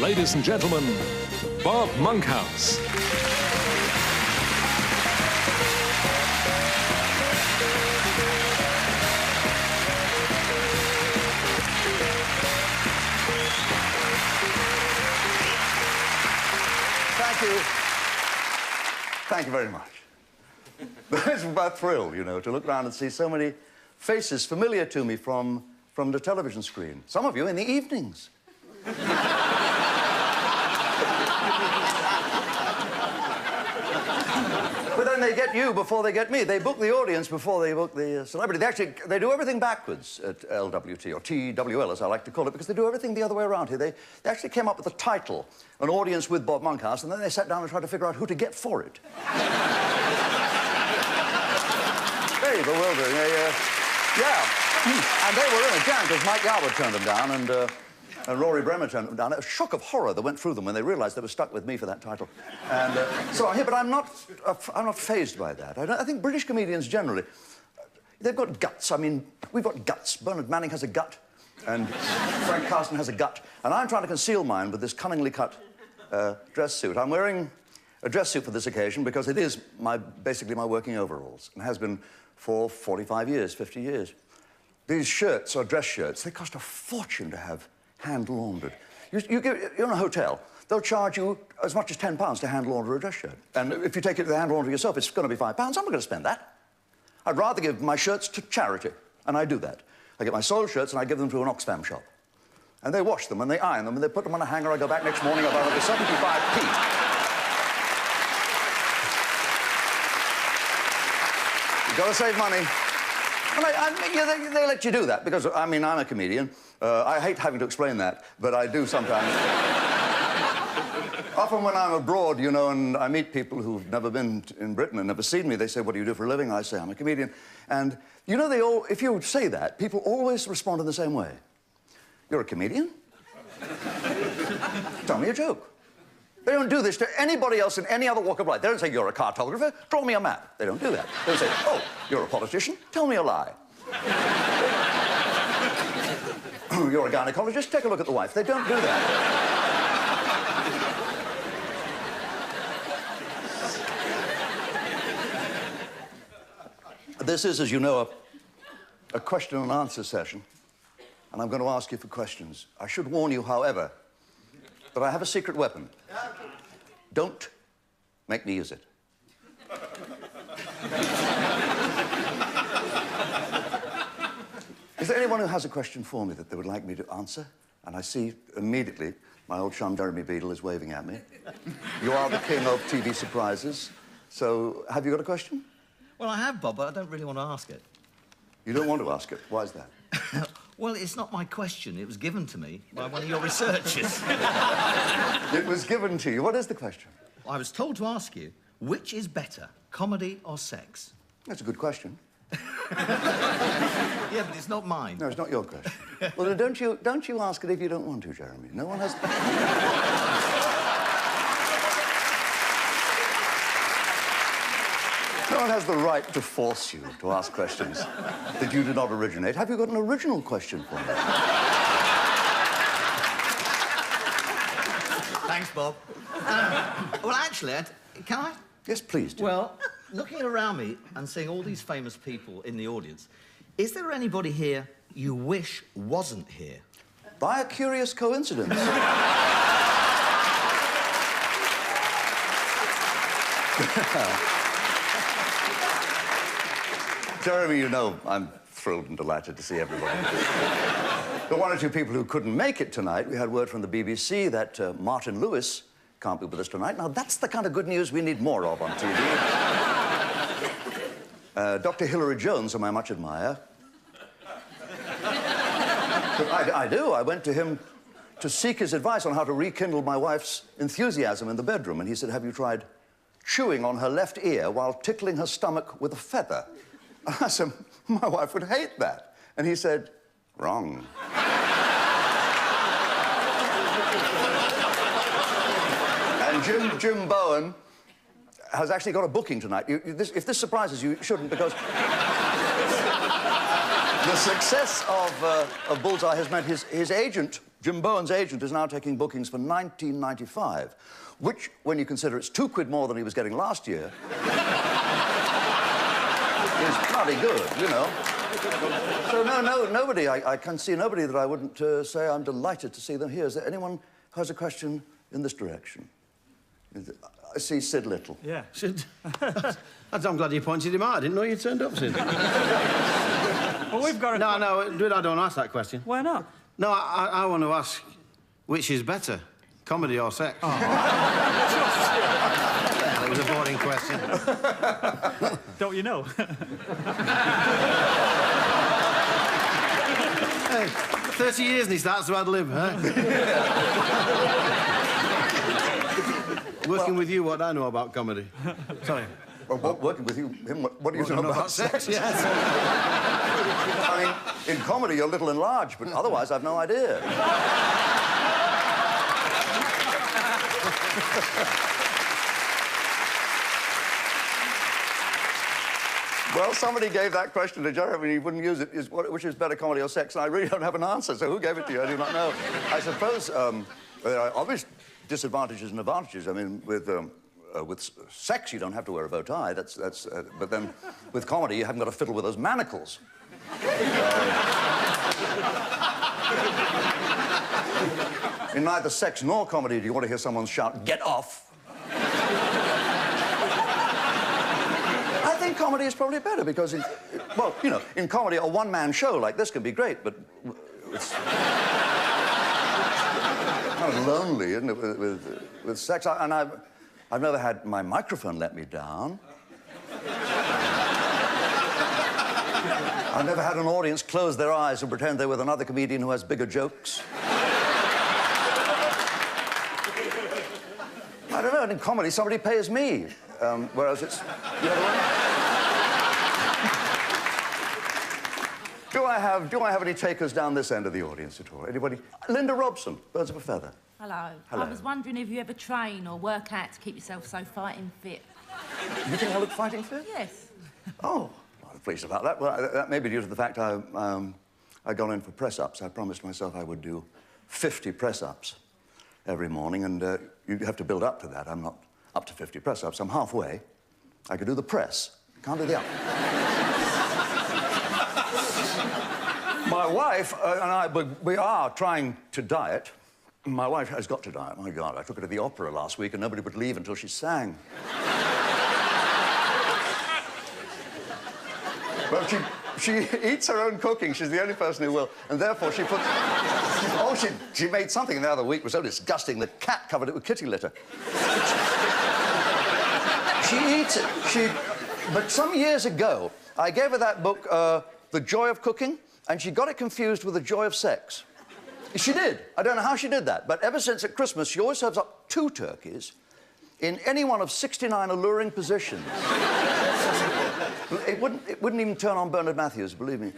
Ladies and gentlemen, Bob Monkhouse. Thank you. Thank you very much. It's a thrill, you know, to look around and see so many faces familiar to me from the television screen. Some of you in the evenings. But then they get you before they get me. They book the audience before they book the celebrity. They do everything backwards at LWT, or TWL, as I like to call it, because they do everything the other way around here. They actually came up with a title, An Audience with Bob Monkhouse, and then they sat down and tried to figure out who to get for it. Very bewildering. Yeah. And they were in a jam because Mike Yarwood turned them down and Rory Bremer turned them down. A shock of horror that went through them when they realised they were stuck with me for that title. And so I'm here, but I'm not fazed by that. I think British comedians generally, they've got guts. I mean, we've got guts. Bernard Manning has a gut, and Frank Carson has a gut. And I'm trying to conceal mine with this cunningly cut dress suit. I'm wearing a dress suit for this occasion because it is basically my working overalls, and has been for 45 years, 50 years. These shirts, or dress shirts, they cost a fortune to have hand laundered. You're in a hotel, they'll charge you as much as £10 to hand launder a dress shirt. And if you take it to the hand laundry yourself, it's going to be £5. I'm not going to spend that. I'd rather give my shirts to charity, and I do that. I get my soiled shirts and I give them to an Oxfam shop. And they wash them and they iron them and they put them on a hanger. I go back next morning about 75p. You've got to save money. Well, they let you do that because, I mean, I'm a comedian. I hate having to explain that, but I do sometimes. Often when I'm abroad, you know, and I meet people who've never been in Britain and never seen me, they say, what do you do for a living? I say, I'm a comedian. And, you know, if you say that, people always respond in the same way. You're a comedian? Tell me a joke. They don't do this to anybody else in any other walk of life. They don't say, you're a cartographer, draw me a map. They don't do that. They say, oh, you're a politician, tell me a lie. You're a gynecologist, take a look at the wife. They don't do that. This is, as you know, a question and answer session, and I'm going to ask you for questions. I should warn you, however, that I have a secret weapon. Don't make me use it. Is there anyone who has a question for me that they would like me to answer? And I see immediately my old chum Jeremy Beadle is waving at me. You are the king of TV surprises. So, have you got a question? Well, I have, Bob, but I don't really want to ask it. You don't want to ask it? Why is that? Well, it's not my question. It was given to me by one of your researchers. It was given to you. What is the question? I was told to ask you, which is better, comedy or sex? That's a good question. Yeah, but it's not mine. No, it's not your question. Well, then don't you ask it if you don't want to, Jeremy. No one has... No one has the right to force you to ask questions that you did not originate. Have you got an original question for me? Thanks, Bob. Well, actually, can I? Yes, please do. Well, looking around me and seeing all these famous people in the audience, is there anybody here you wish wasn't here? By a curious coincidence. Jeremy, you know, I'm thrilled and delighted to see everybody. The one or two people who couldn't make it tonight, we had word from the BBC that Martin Lewis can't be with us tonight. Now, that's the kind of good news we need more of on TV. Dr. Hilary Jones, whom I much admire. I do. I went to him to seek his advice on how to rekindle my wife's enthusiasm in the bedroom, and he said, have you tried chewing on her left ear while tickling her stomach with a feather? I said, my wife would hate that. And he said, wrong. And Jim Bowen has actually got a booking tonight. If this surprises you, it shouldn't, because The success of Bullseye has meant his agent, Jim Bowen's agent, is now taking bookings for 1995, which, when you consider it's £2 more than he was getting last year, is bloody good, you know. So, nobody, I can see nobody that I wouldn't say I'm delighted to see them here. Is there anyone who has a question in this direction? I see Sid Little. Yeah. Sid? I'm glad you pointed him out. I didn't know you turned up, Sid. Well, we've got a... No, I don't ask that question. Why not? No, I want to ask, which is better, comedy or sex? Oh. That was a boring question. Don't you know? Hey, 30 years and he starts to ad-lib, huh? Working with you, what I know about comedy. Sorry. Well, working with you, him, what do you know about sex? Yes. I mean, in comedy, you're little and large, but otherwise, I've no idea. Well, somebody gave that question to Jeremy, and he wouldn't use it. Which is better, comedy or sex? And I really don't have an answer, so who gave it to you? I do not know. I suppose there are obvious disadvantages and advantages. I mean, with sex, you don't have to wear a bow tie. But then, with comedy, you haven't got to fiddle with those manacles. In neither sex nor comedy do you want to hear someone shout, "Get off!" I think comedy is probably better because, well, you know, in comedy, a one-man show like this can be great, but it's kind of lonely, isn't it, with sex? And I've never had my microphone let me down. I've never had an audience close their eyes and pretend they're with another comedian who has bigger jokes. I don't know, in comedy, somebody pays me, whereas it's the other way. Do I have any takers down this end of the audience at all? Anybody? Linda Robson, Birds of a Feather. Hello. Hello. I was wondering if you ever train or work out to keep yourself so fighting fit. You think I look fighting fit? Yes. Oh, I'm pleased about that. Well, that may be due to the fact I got in for press-ups. I promised myself I would do 50 press-ups every morning, and you have to build up to that. I'm not up to 50 press-ups. I'm halfway. I could do the press. Can't do the up. My wife and I, we are trying to diet. My wife has got to diet. My God, I took her to the opera last week and nobody would leave until she sang. Well, she eats her own cooking. She's the only person who will. And therefore, she put... Oh, she made something the other week was so disgusting, the cat covered it with kitty litter. She eats it. But some years ago, I gave her that book, The Joy of Cooking, and she got it confused with The Joy of Sex. She did. I don't know how she did that, but ever since at Christmas, she always serves up 2 turkeys in any one of 69 alluring positions. It wouldn't even turn on Bernard Matthews, believe me.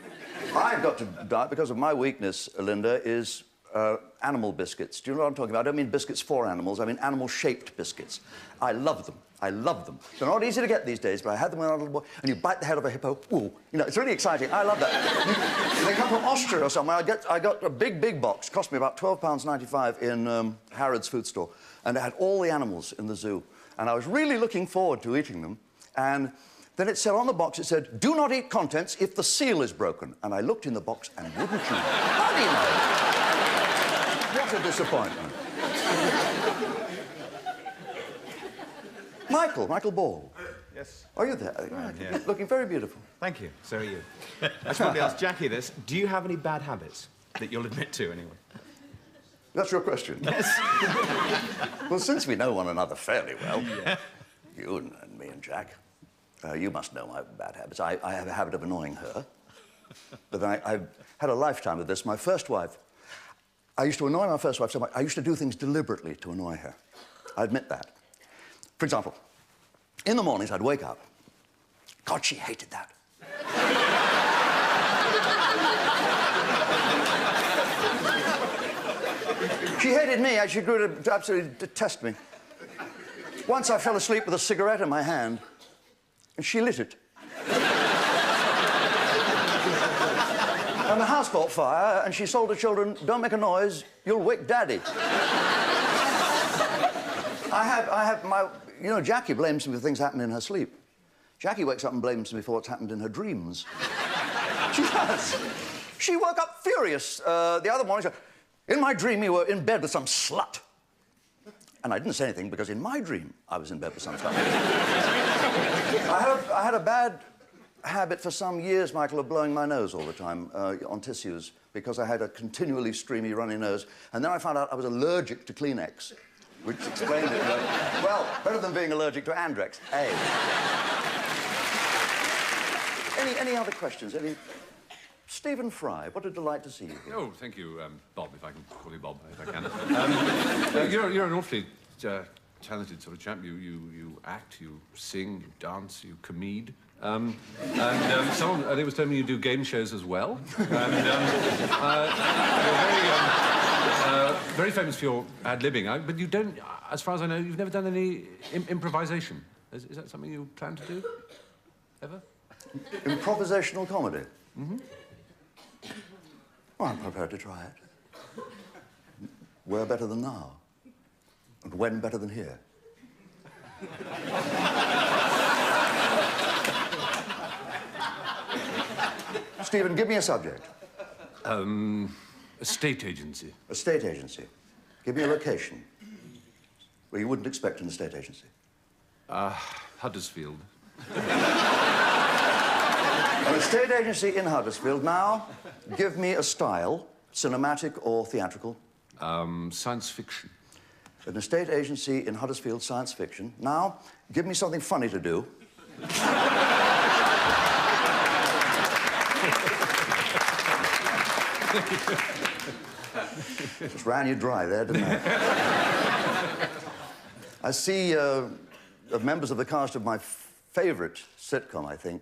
I've got to diet because of my weakness, Linda, is animal biscuits. Do you know what I'm talking about? I don't mean biscuits for animals. I mean animal-shaped biscuits. I love them. I love them. They're not easy to get these days, but I had them when I was a little boy. And you bite the head of a hippo. Ooh, you know, it's really exciting. I love that. They come from Austria or somewhere. I got a big box. Cost me about £12.95 in Harrods food store. And it had all the animals in the zoo. And I was really looking forward to eating them. And then it said on the box, it said, "Do not eat contents if the seal is broken." And I looked in the box and wouldn't you? How do you know? What a disappointment. Michael Ball. Yes. Are you there? Yeah. Looking very beautiful. Thank you. So are you. I should probably ask Jackie this. Do you have any bad habits that you'll admit to, anyway? That's your question? Yes. Well, since we know one another fairly well, you and me and Jack, you must know my bad habits. I have a habit of annoying her. But then I've had a lifetime of this. My first wife, I used to annoy my first wife so much. I used to do things deliberately to annoy her. I admit that. For example, in the mornings, I'd wake up. God, she hated that. She hated me. She grew to absolutely detest me. Once I fell asleep with a cigarette in my hand, and she lit it. And the house caught fire, and she told her children, don't make a noise, you'll wake Daddy. I have my... You know, Jackie blames me for things happening in her sleep. Jackie wakes up and blames me for what's happened in her dreams. She does. She woke up furious the other morning. She said, in my dream, you were in bed with some slut. And I didn't say anything because in my dream, I was in bed with some slut. I had a bad habit for some years, Michael, of blowing my nose all the time on tissues because I had a continually streamy, runny nose. And then I found out I was allergic to Kleenex, which explained it. Well, better than being allergic to Andrex, A. Any other questions? Stephen Fry, what a delight to see you here. Oh, thank you, Bob, if I can call you Bob, if I can. You're an awfully talented sort of chap. You act, you sing, you dance, you comede. Someone, I think, was telling me you do game shows as well. And you're very famous for your ad-libbing, but you don't, as far as I know, you've never done any improvisation. Is that something you plan to do? Ever? Improvisational comedy? Mm-hmm. Well, I'm prepared to try it. Where better than now? And when better than here? Stephen, give me a subject. A state agency. A state agency. Give me a location where you wouldn't expect an estate agency. Huddersfield. An estate agency in Huddersfield. Now, give me a style, cinematic or theatrical. Science fiction. An estate agency in Huddersfield, science fiction. Now, give me something funny to do. Just ran you dry there, didn't I? I see members of the cast of my favourite sitcom, I think,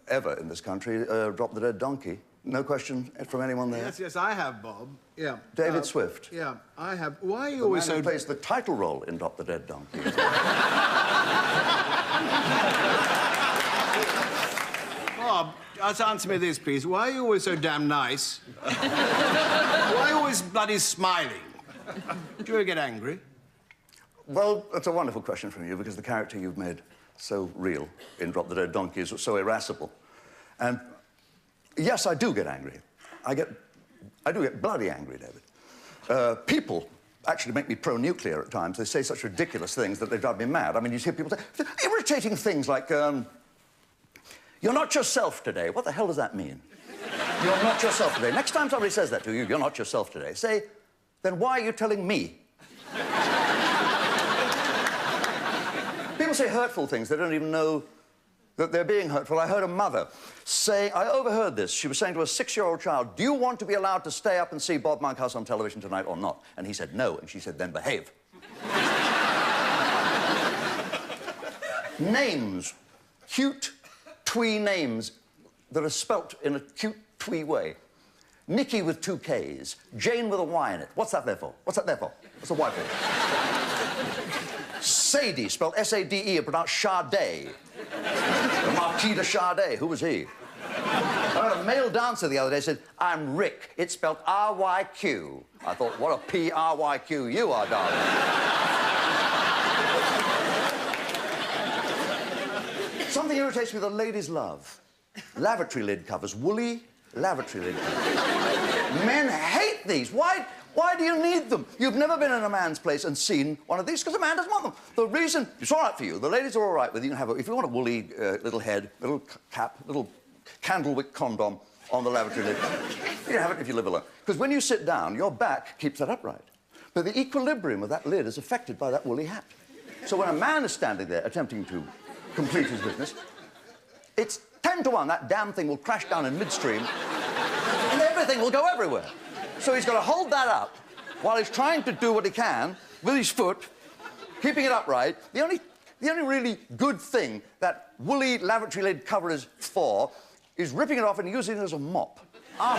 ever in this country, Drop the Dead Donkey. No question from anyone there? Yes, I have, Bob. Yeah. David Swift. Yeah, I have. Why are you the always man so... who plays the title role in Drop the Dead Donkey. Bob, answer me this, please. Why are you always so damn nice? Why are you always bloody smiling? Do you ever get angry? Well, that's a wonderful question from you, because the character you've made so real in Drop the Dead Donkey is so irascible. And yes, I do get angry. I do get bloody angry, David. People actually make me pro-nuclear at times. They say such ridiculous things that they drive me mad. I mean, you hear people say irritating things like, you're not yourself today. What the hell does that mean? You're not yourself today. Next time somebody says that to you, you're not yourself today, say, then why are you telling me? People say hurtful things. They don't even know that they're being hurtful. I heard a mother say, I overheard this. She was saying to a 6-year-old child, do you want to be allowed to stay up and see Bob Monkhouse on television tonight or not? And he said no, and she said, then behave. Names. Cute, twee names that are spelt in a cute, twee way. Nikki with 2 Ks. Jane with a Y in it. What's that there for? What's that there for? What's the Y for? Sadie, spelled S-A-D-E, and pronounced Sade. The Marquis de Sade, who was he? I heard a male dancer the other day said, I'm Rick. It's spelled R-Y-Q. I thought, what a P-R-Y-Q you are, darling. Something irritates me, the ladies love. Lavatory lid covers, woolly lavatory lid covers. Men hate these. Why do you need them? You've never been in a man's place and seen one of these, because a man doesn't want them. The reason... It's all right for you. The ladies are all right with you. You can have if you want a woolly little head, little cap, little candlewick condom on the lavatory lid, you can have it if you live alone. Because when you sit down, your back keeps that upright. But the equilibrium of that lid is affected by that woolly hat. So when a man is standing there attempting to complete his business, it's 10 to 1. That damn thing will crash down in midstream and everything will go everywhere. So he's got to hold that up while he's trying to do what he can with his foot, keeping it upright. The only really good thing that woolly lavatory lid cover is for is ripping it off and using it as a mop. I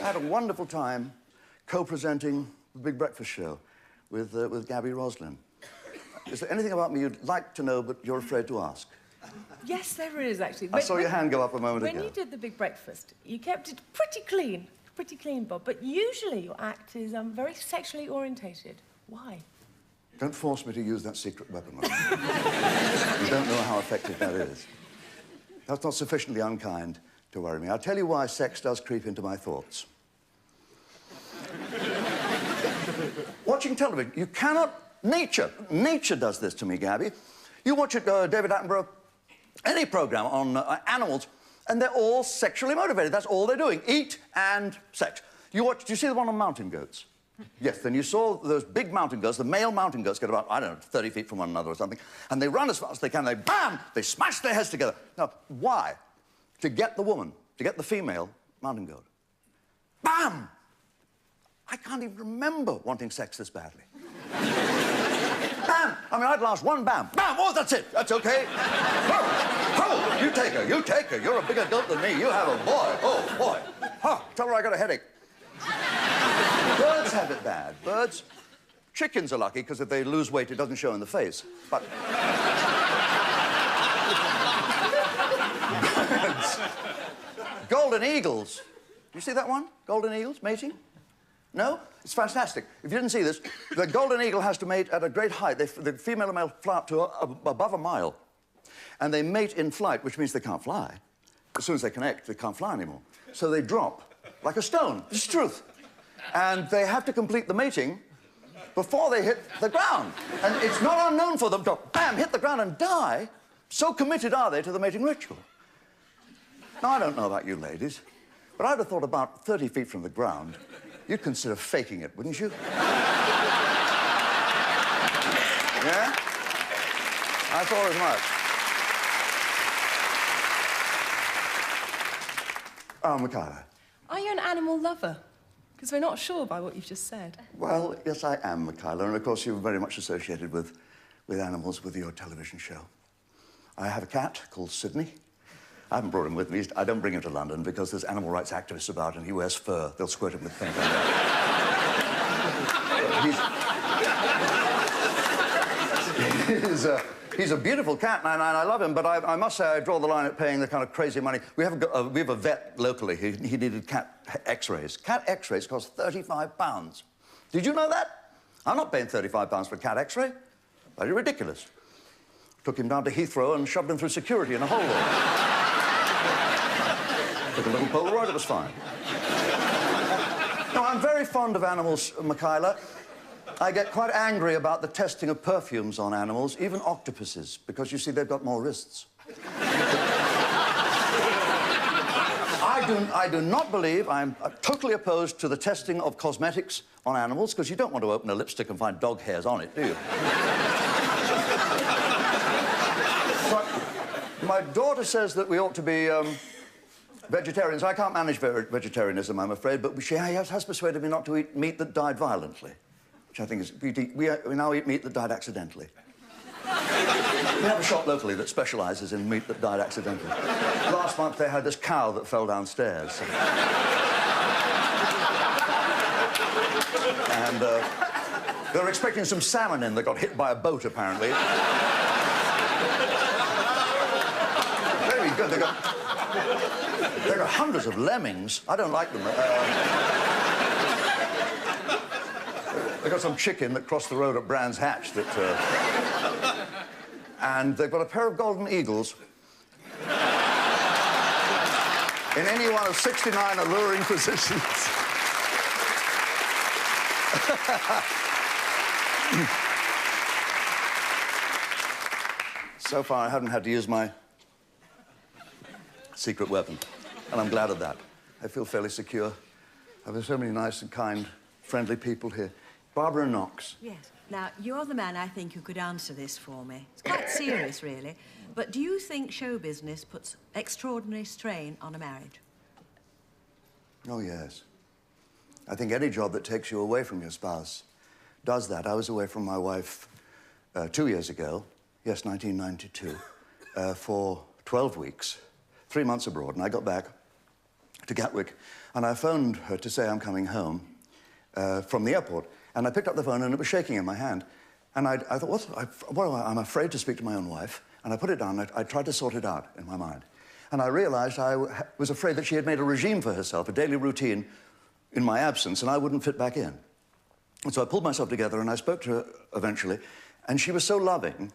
had a wonderful time co-presenting the Big Breakfast Show with Gabby Roslin. Is there anything about me you'd like to know but you're afraid to ask? Yes, there is, actually. I saw your hand go up a moment When ago. you did the big breakfast, you kept it pretty clean, Bob. But usually your act is very sexually orientated. Why? Don't force me to use that secret weapon. You don't know how effective that is. That's not sufficiently unkind to worry me. I'll tell you why sex does creep into my thoughts. Watching television, you cannot... Nature does this to me, Gabby. You watch it, David Attenborough, any program on animals, and they're all sexually motivated. That's all they're doing, eat and sex. Do you see the one on mountain goats? Yes, then you saw those big mountain goats, the male mountain goats get about, I don't know, 30 feet from one another or something, and they run as fast as they can, and they smash their heads together. Now, why? To get the woman, to get the female mountain goat. Bam! I can't even remember wanting sex this badly. Bam! I mean, I'd last one bam. Bam! Oh, that's it. That's okay. Oh, you take her. You take her. You're a bigger goat than me. You have a boy. Oh, boy. Huh, tell her I got a headache. Birds have it bad. Birds... Chickens are lucky, because if they lose weight, it doesn't show in the face. But... birds... Golden eagles. Do you see that one? Golden eagles mating? No? It's fantastic. If you didn't see this, the golden eagle has to mate at a great height. The female and male fly up to above a mile. And they mate in flight, which means they can't fly. As soon as they connect, they can't fly anymore. So they drop like a stone. It's the truth. And they have to complete the mating before they hit the ground. And it's not unknown for them to, bam, hit the ground and die. So committed are they to the mating ritual. Now, I don't know about you ladies, but I'd have thought about 30 feet from the ground, you'd consider faking it, wouldn't you? Yeah? I thought as much. Oh, Michaela. Are you an animal lover? Because we're not sure by what you've just said. Well, yes, I am, Michaela, and of course you're very much associated with animals with your television show. I have a cat called Sydney. I haven't brought him with me. I don't bring him to London because there's animal rights activists about and he wears fur. They'll squirt him with paint. He's a beautiful cat, and I love him, but I must say I draw the line at paying the kind of crazy money. We have a vet locally. He needed cat x-rays. Cat x-rays cost £35. Did you know that? I'm not paying £35 for a cat x-ray. Bloody ridiculous. Took him down to Heathrow and shoved him through security in a hole there. Took a little Polaroid, it was fine. No, I'm very fond of animals, Michaela. I get quite angry about the testing of perfumes on animals, even octopuses, because, you see, they've got more wrists. I do not believe, I'm totally opposed to the testing of cosmetics on animals, because you don't want to open a lipstick and find dog hairs on it, do you? But my daughter says that we ought to be vegetarians. I can't manage vegetarianism, I'm afraid, but she has persuaded me not to eat meat that died violently, which I think is... We now eat meat that died accidentally. We have a shop locally that specialises in meat that died accidentally. Last month, they had this cow that fell downstairs. And they were expecting some salmon in that got hit by a boat, apparently. Very good. There are hundreds of lemmings. I don't like them. They've got some chicken that crossed the road at Brands Hatch that... And they've got a pair of golden eagles in any one of 69 alluring positions. So far, I haven't had to use my secret weapon, and I'm glad of that. I feel fairly secure. There's so many nice and kind, friendly people here. Barbara Knox. Yes. Now, you're the man I think who could answer this for me. It's quite serious, really. But do you think show business puts extraordinary strain on a marriage? Oh, yes. I think any job that takes you away from your spouse does that. I was away from my wife 2 years ago, yes, 1992, for 12 weeks, 3 months abroad, and I got back to Gatwick, and I phoned her to say I'm coming home from the airport. And I picked up the phone, and it was shaking in my hand. And I thought, I'm afraid to speak to my own wife. And I put it down, I tried to sort it out in my mind. And I realized I was afraid that she had made a regime for herself, a daily routine, in my absence, and I wouldn't fit back in. And so I pulled myself together and I spoke to her eventually, and she was so loving,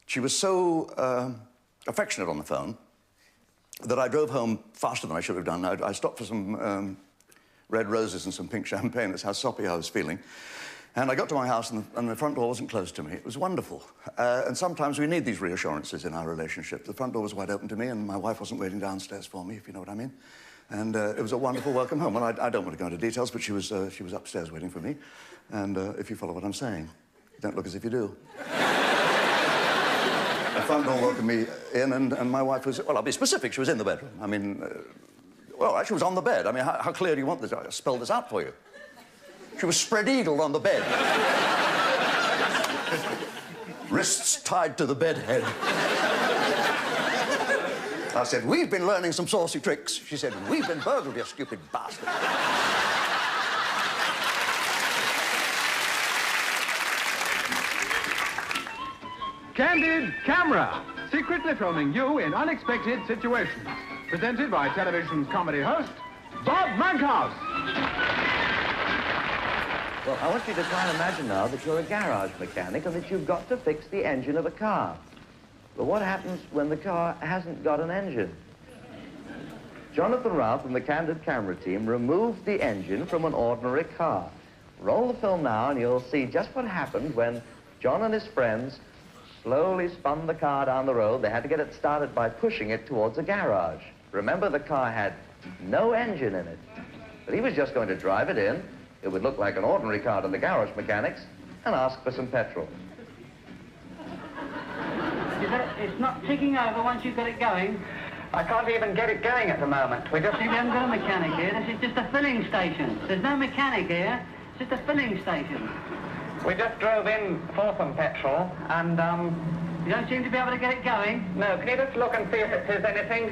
she was so affectionate on the phone, that I drove home faster than I should have done. I stopped for some red roses and some pink champagne. That's how soppy I was feeling. And I got to my house, and the front door wasn't closed to me. It was wonderful. And sometimes we need these reassurances in our relationship. The front door was wide open to me, and my wife wasn't waiting downstairs for me, if you know what I mean. And it was a wonderful welcome home. And I don't want to go into details, but she was upstairs waiting for me. And if you follow what I'm saying, don't look as if you do. The front door welcomed me in, and my wife was... Well, I'll be specific. She was in the bedroom. I mean... well, actually, was on the bed. I mean, how clear do you want this? I'll spell this out for you. She was spread-eagled on the bed. Wrists tied to the bed head. I said, we've been learning some saucy tricks. She said, we've been burgled, you stupid bastard. Candid Camera, secretly filming you in unexpected situations. Presented by television's comedy host, Bob Monkhouse. Well, I want you to try and imagine now that you're a garage mechanic and that you've got to fix the engine of a car. But what happens when the car hasn't got an engine? Jonathan Ralph and the Candid Camera team removed the engine from an ordinary car. Roll the film now and you'll see just what happened when John and his friends slowly spun the car down the road. They had to get it started by pushing it towards a garage. Remember, the car had no engine in it. But he was just going to drive it in. It would look like an ordinary car to the garage mechanics and ask for some petrol. It's not ticking over once you've got it going. I can't even get it going at the moment. We haven't got a mechanic here. This is just a filling station. There's no mechanic here. It's just a filling station. We just drove in for some petrol and, You don't seem to be able to get it going. No, can you just look and see if it says anything?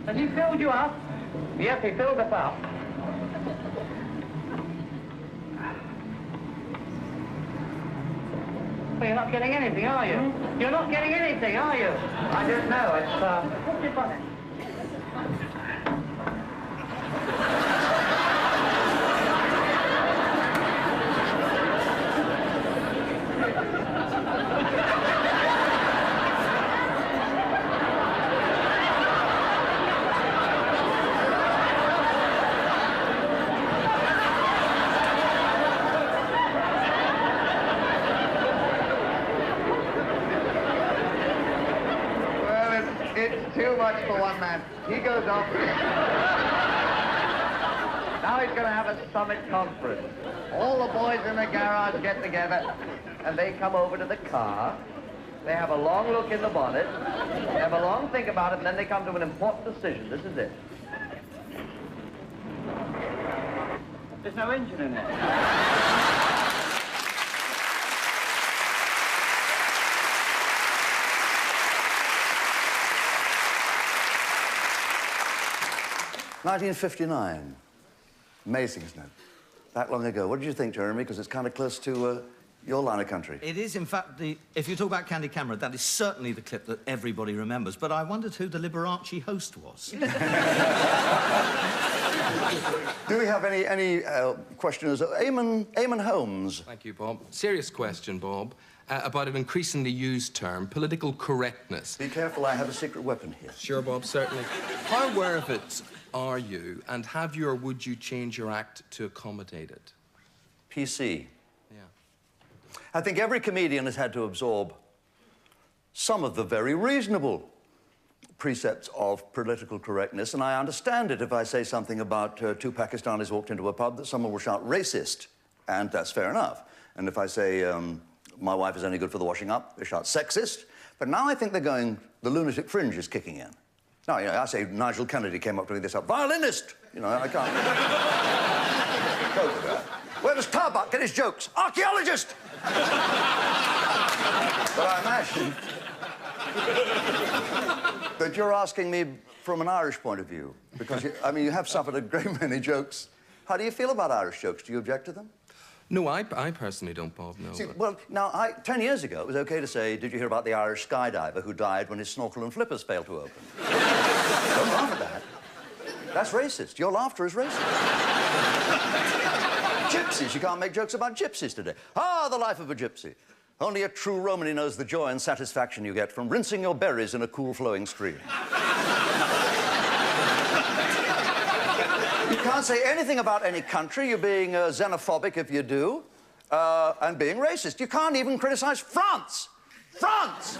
Has he filled you up? Yes, he filled us up. Well, you're not getting anything, are you? You're not getting anything, are you? I don't know, it's, What's it on it? It's too much for one man. He goes off. Now he's going to have a summit conference. All the boys in the garage get together, and they come over to the car. They have a long look in the bonnet. They have a long think about it, and then they come to an important decision. This is it. There's no engine in it. 1959. Amazing, isn't it? That long ago. What did you think, Jeremy? Because it's kind of close to your line of country. It is, in fact, if you talk about Candid Camera, that is certainly the clip that everybody remembers. But I wondered who the Liberace host was. Do we have any questioners? Eamon Holmes. Thank you, Bob. Serious question, Bob, about an increasingly used term, political correctness. Be careful, I have a secret weapon here. Sure, Bob, certainly. How aware of it are you, and have you or would you change your act to accommodate it? PC. Yeah. I think every comedian has had to absorb some of the very reasonable precepts of political correctness, and I understand it if I say something about two Pakistanis walked into a pub that someone will shout racist, and that's fair enough. And if I say my wife is only good for the washing up, they shout sexist. But now I think they're going, the lunatic fringe is kicking in. Now, you know, I say Nigel Kennedy came up to me this up, violinist! You know, I can't cope with that. Where does Tarbuck get his jokes? Archaeologist! But I imagine that you're asking me from an Irish point of view, because, I mean, you have suffered a great many jokes. How do you feel about Irish jokes? Do you object to them? No, I personally don't, Bob, no. See, well, now, 10 years ago, it was OK to say, did you hear about the Irish skydiver who died when his snorkel and flippers failed to open? Don't laugh at that. That's racist. Your laughter is racist. Gypsies. You can't make jokes about gypsies today. Ah, the life of a gypsy. Only a true Romany knows the joy and satisfaction you get from rinsing your berries in a cool, flowing stream. You can't say anything about any country. You're being xenophobic if you do, and being racist. You can't even criticize France. France!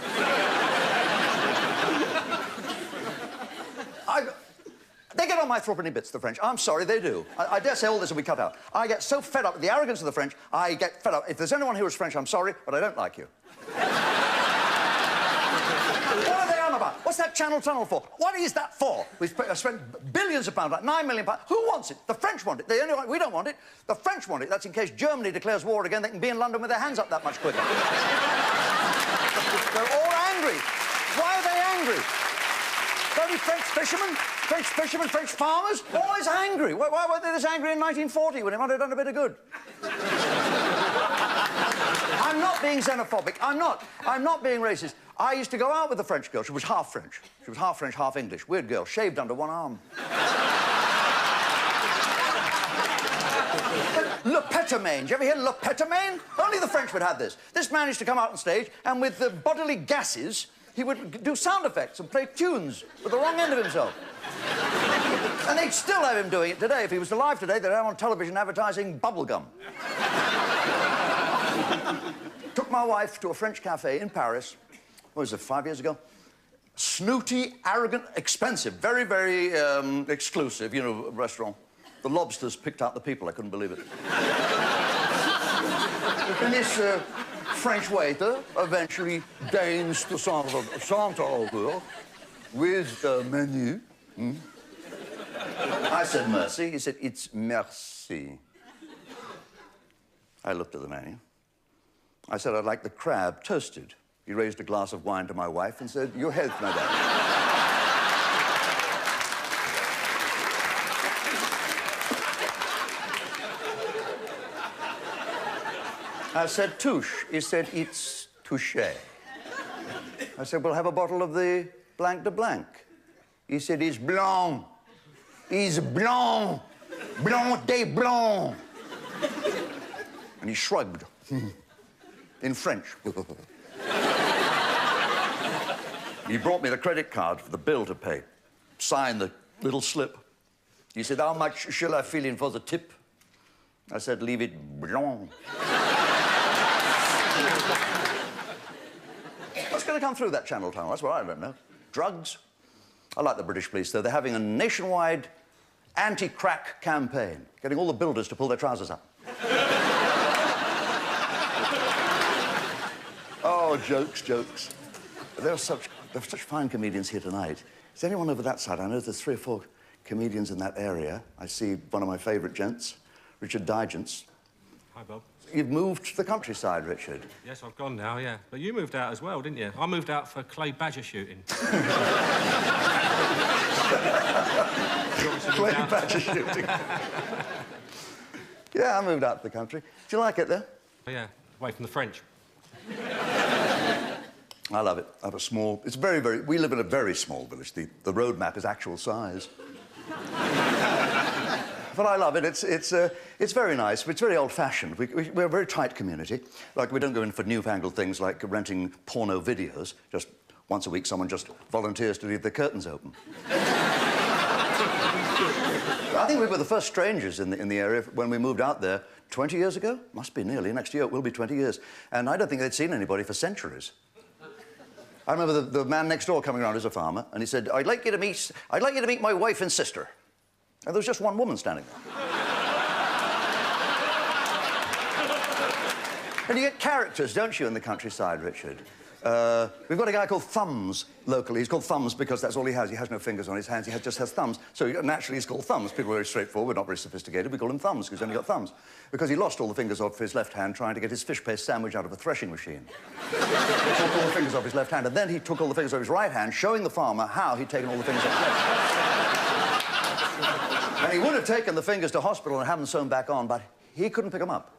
They get on my threepenny bits, the French. I'm sorry, they do. I dare say all this will be cut out. I get so fed up with the arrogance of the French, I get fed up. If there's anyone here who's French, I'm sorry, but I don't like you. What are they on about? What's that Channel Tunnel for? What is that for? We've spent billions of pounds, like £9 million. Who wants it? The French want it. We don't want it. The French want it. That's in case Germany declares war again, they can be in London with their hands up that much quicker. They're all angry. Why are they angry? Only French fishermen, French farmers, always angry. Why were they this angry in 1940 when it might have done a bit of good? I'm not being xenophobic. I'm not being racist. I used to go out with a French girl. She was half French. She was half French, half English. Weird girl, shaved under one arm. Le Pétomane. Did you ever hear Le Pétomane? Only the French would have this. This man used to come out on stage, and with the bodily gases, he would do sound effects and play tunes with the wrong end of himself. And they'd still have him doing it today. If he was alive today, they'd have him on television advertising bubblegum. Took my wife to a French cafe in Paris. What was it, 5 years ago? Snooty, arrogant, expensive, very, very exclusive, you know, restaurant. The lobsters picked out the people. I couldn't believe it. And this French waiter eventually deigns to saunter over with the menu. I said, merci. He said, it's merci. I looked at the menu. I said, I'd like the crab toasted. He raised a glass of wine to my wife and said, your health, madame. I said, touche. He said, it's touché. I said, we'll have a bottle of the blanc de blanc. He said, it's blanc. It's blanc. Blanc de blanc. And he shrugged. In French. He brought me the credit card for the bill to pay. Signed the little slip. He said, how much shall I fill in for the tip? I said, leave it blanc. What's going to come through that Channel Tunnel? That's what I don't know. Drugs? I like the British police, though. They're having a nationwide anti-crack campaign, getting all the builders to pull their trousers up. Oh, jokes, jokes. There are such fine comedians here tonight. Is anyone over that side? I know there's 3 or 4 comedians in that area. I see one of my favourite gents, Richard Digance. Hi, Bob. You've moved to the countryside, Richard. Yes, I've gone now, yeah. But you moved out as well, didn't you? I moved out for clay badger shooting. Clay badger shooting. Yeah, I moved out to the country. Do you like it there? Oh, yeah, away from the French. I love it. I have a small... It's very, very... We live in a very small village. The road map is actual size. But I love it. It's very nice. It's very old-fashioned. We're a very tight community. Like, we don't go in for newfangled things like renting porno videos. Just once a week, someone just volunteers to leave the curtains open. I think we were the first strangers in the area when we moved out there 20 years ago. Must be nearly. Next year it will be 20 years. And I don't think they'd seen anybody for centuries. I remember the man next door coming around as a farmer, and he said, I'd like you to meet my wife and sister. And there was just one woman standing there. And you get characters, don't you, in the countryside, Richard? We've got a guy called Thumbs locally. He's called Thumbs because that's all he has. He has no fingers on his hands. He just has thumbs. So naturally, he's called Thumbs. People are very straightforward, not very sophisticated. We call him Thumbs because he's only got thumbs. Because he lost all the fingers off his left hand trying to get his fish paste sandwich out of a threshing machine. He took all the fingers off his left hand, and then he took all the fingers off his right hand, showing the farmer how he'd taken all the fingers off his left hand. And he would have taken the fingers to hospital and have them sewn back on, but he couldn't pick them up.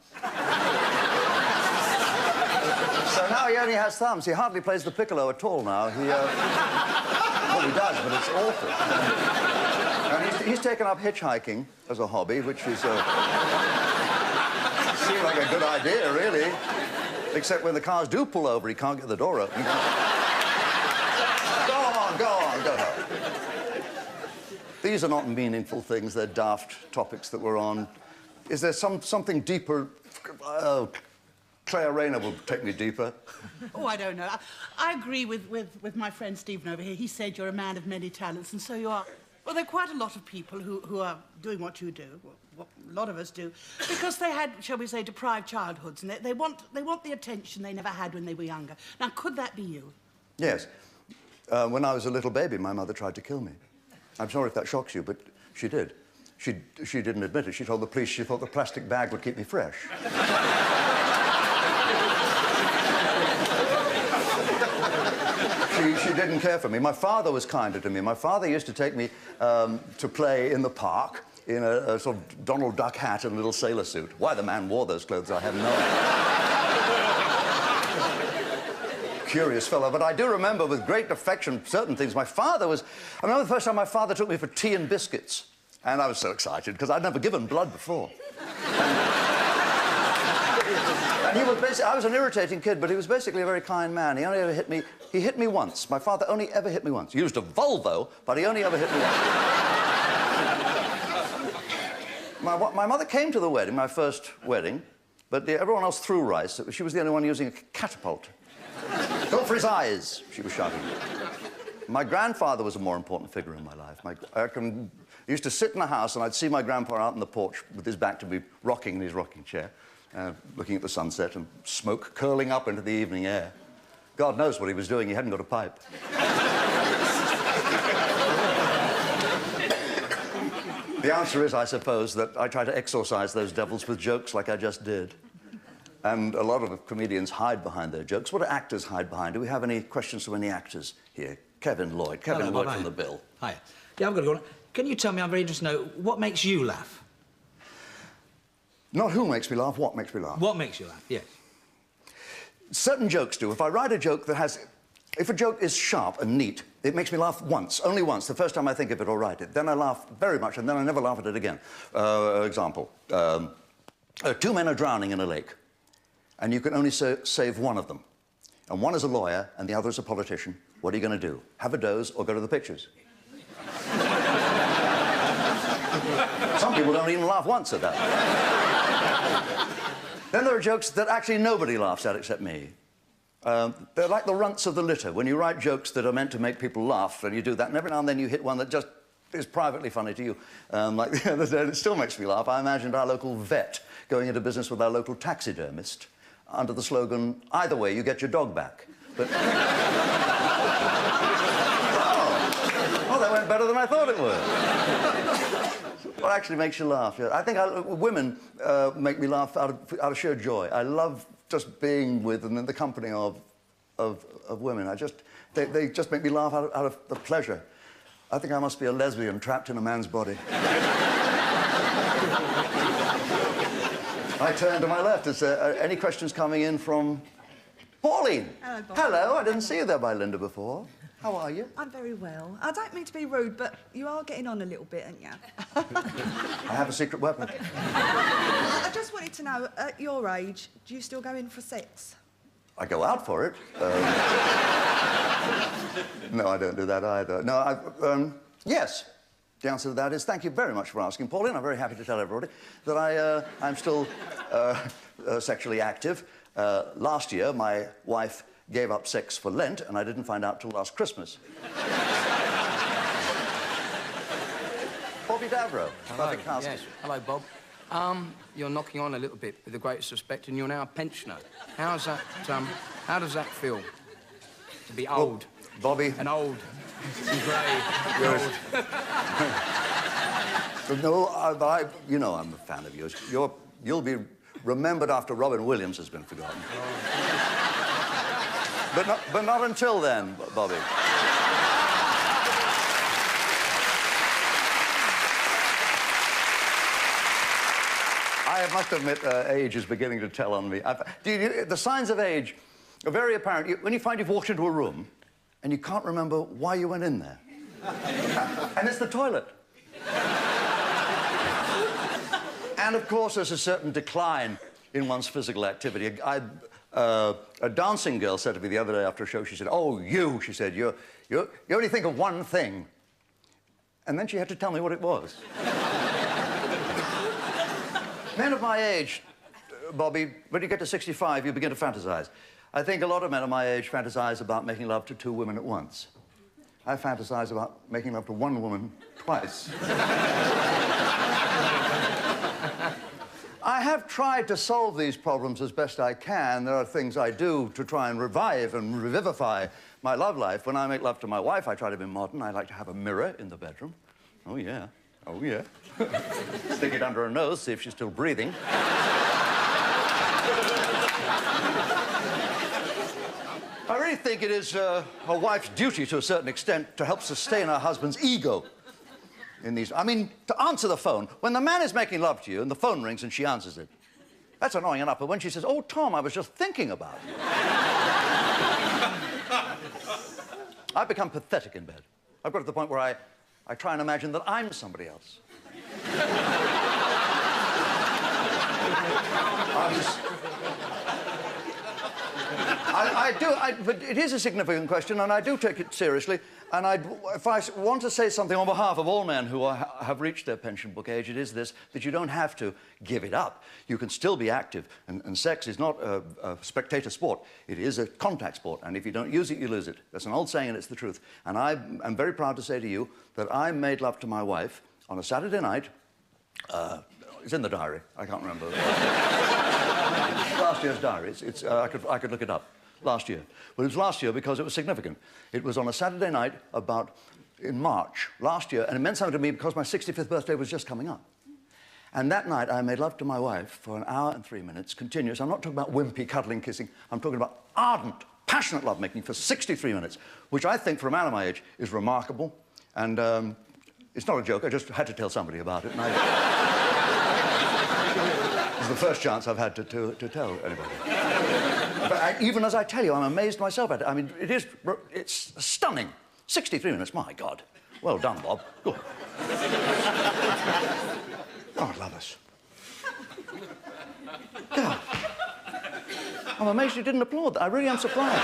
But now he only has thumbs. He hardly plays the piccolo at all now. Well, he does, but it's awful. And he's taken up hitchhiking as a hobby, which is... seems like a good idea, really. Except when the cars do pull over, he can't get the door open. Go on, go on, go on. These are not meaningful things. They're daft topics that we're on. Is there something deeper? Claire Rayner will take me deeper. Oh, I don't know. I agree with my friend Stephen over here. He said you're a man of many talents, and so you are. Well, there are quite a lot of people who are doing what you do, what a lot of us do, because they had, shall we say, deprived childhoods, and they want the attention they never had when they were younger. Now, could that be you? Yes. When I was a little baby, my mother tried to kill me. I'm sorry if that shocks you, but she did. She didn't admit it. She told the police she thought the plastic bag would keep me fresh. She didn't care for me. My father was kinder to me. My father used to take me to play in the park in a sort of Donald Duck hat and a little sailor suit. Why the man wore those clothes, I have no idea. Curious fellow, but I do remember with great affection certain things. I remember the first time my father took me for tea and biscuits. And I was so excited, because I'd never given blood before. And he was basically... I was an irritating kid, but he was basically a very kind man. He only ever hit me... He hit me once. My father only ever hit me once. He used a Volvo, but he only ever hit me once. My mother came to the wedding, my first wedding, but everyone else threw rice. She was the only one using a catapult. Go for his eyes, she was shouting. My grandfather was a more important figure in my life. I used to sit in the house and I'd see my grandpa out on the porch with his back to me, rocking in his rocking chair, looking at the sunset and smoke curling up into the evening air. God knows what he was doing. He hadn't got a pipe. The answer is, I suppose, that I try to exorcise those devils with jokes like I just did. And a lot of comedians hide behind their jokes. What do actors hide behind? Do we have any questions from any actors here? Kevin Lloyd. Kevin Lloyd from The Bill. Hi. Yeah, I've got to go on. Can you tell me, I'm very interested to know, what makes you laugh? Not who makes me laugh, what makes me laugh. What makes you laugh, yes. Certain jokes do. If I write a joke that has... If a joke is sharp and neat, it makes me laugh once, only once, the first time I think of it or write it. Then I laugh very much, and then I never laugh at it again. Example. Two men are drowning in a lake, and you can only save one of them. And one is a lawyer, and the other is a politician. What are you going to do? Have a doze or go to the pictures? Some people don't even laugh once at that. Then there are jokes that actually nobody laughs at except me. They're like the runts of the litter. When you write jokes that are meant to make people laugh, and you do that, and every now and then you hit one that just is privately funny to you. Like the other day, it still makes me laugh. I imagined our local vet going into business with our local taxidermist under the slogan, either way, you get your dog back. But... oh, that went better than I thought it would. What actually makes you laugh? Yeah. I think women make me laugh out of sheer joy. I love just being with and in the company of women. They just make me laugh out of the pleasure. I think I must be a lesbian trapped in a man's body. I turn to my left. Is there any questions coming in from Pauline? Hello, Bob. Hello, I didn't see you there by Linda before. How are you? I'm very well. I don't mean to be rude, but you are getting on a little bit, aren't you? I have a secret weapon. I just wanted to know, at your age, do you still go in for sex? I go out for it. No, I don't do that either. No, yes. The answer to that is thank you very much for asking, Pauline. I'm very happy to tell everybody that I'm still sexually active. Last year, my wife gave up sex for Lent, and I didn't find out till last Christmas. Bobby Davro. Hello, yes. Hello, Bob. You're knocking on a little bit with the greatest respect, and you're now a pensioner. How does that feel? To be old. Well, Bobby... And old. And grey. No, you know I'm a fan of yours. You'll be remembered after Robin Williams has been forgotten. But not until then, Bobby. I must admit, age is beginning to tell on me. The signs of age A very apparent... When you find you've walked into a room and you can't remember why you went in there. And it's the toilet. And, of course, there's a certain decline in one's physical activity. A dancing girl said to me the other day after a show, she said, "Oh, you," she said, you only think of one thing." And then she had to tell me what it was. Men of my age, Bobby, when you get to 65, you begin to fantasize. I think a lot of men of my age fantasize about making love to 2 women at once. I fantasize about making love to 1 woman twice. I have tried to solve these problems as best I can. There are things I do to try and revive and revivify my love life. When I make love to my wife, I try to be modern. I like to have a mirror in the bedroom. Oh, yeah. Oh, yeah. Stick it under her nose, see if she's still breathing. I really think it is a wife's duty, to a certain extent, to help sustain her husband's ego in these... I mean, to answer the phone, when the man is making love to you and the phone rings and she answers it, that's annoying enough. But when she says, "Oh, Tom, I was just thinking about you," I've become pathetic in bed. I've got to the point where I try and imagine that I'm somebody else. But it is a significant question, and I do take it seriously. And if I want to say something on behalf of all men who have reached their pension book age, it is this: that you don't have to give it up. You can still be active, and sex is not a spectator sport. It is a contact sport, and if you don't use it, you lose it. That's an old saying, and it's the truth. And I am very proud to say to you that I made love to my wife on a Saturday night. It's in the diary. I can't remember. Last year's diary. I could look it up. Last year. Well, it was last year because it was significant. It was on a Saturday night in March last year, and it meant something to me because my 65th birthday was just coming up. And that night, I made love to my wife for 1 hour and 3 minutes, continuous. I'm not talking about wimpy, cuddling, kissing. I'm talking about ardent, passionate lovemaking for 63 minutes, which I think, for a man of my age, is remarkable. And it's not a joke. I just had to tell somebody about it. And it's the first chance I've had to tell anybody. But even as I tell you, I'm amazed myself at it. I mean, it's stunning. 63 minutes, my God. Well done, Bob. Good. God love us. God. I'm amazed you didn't applaud that. I really am surprised.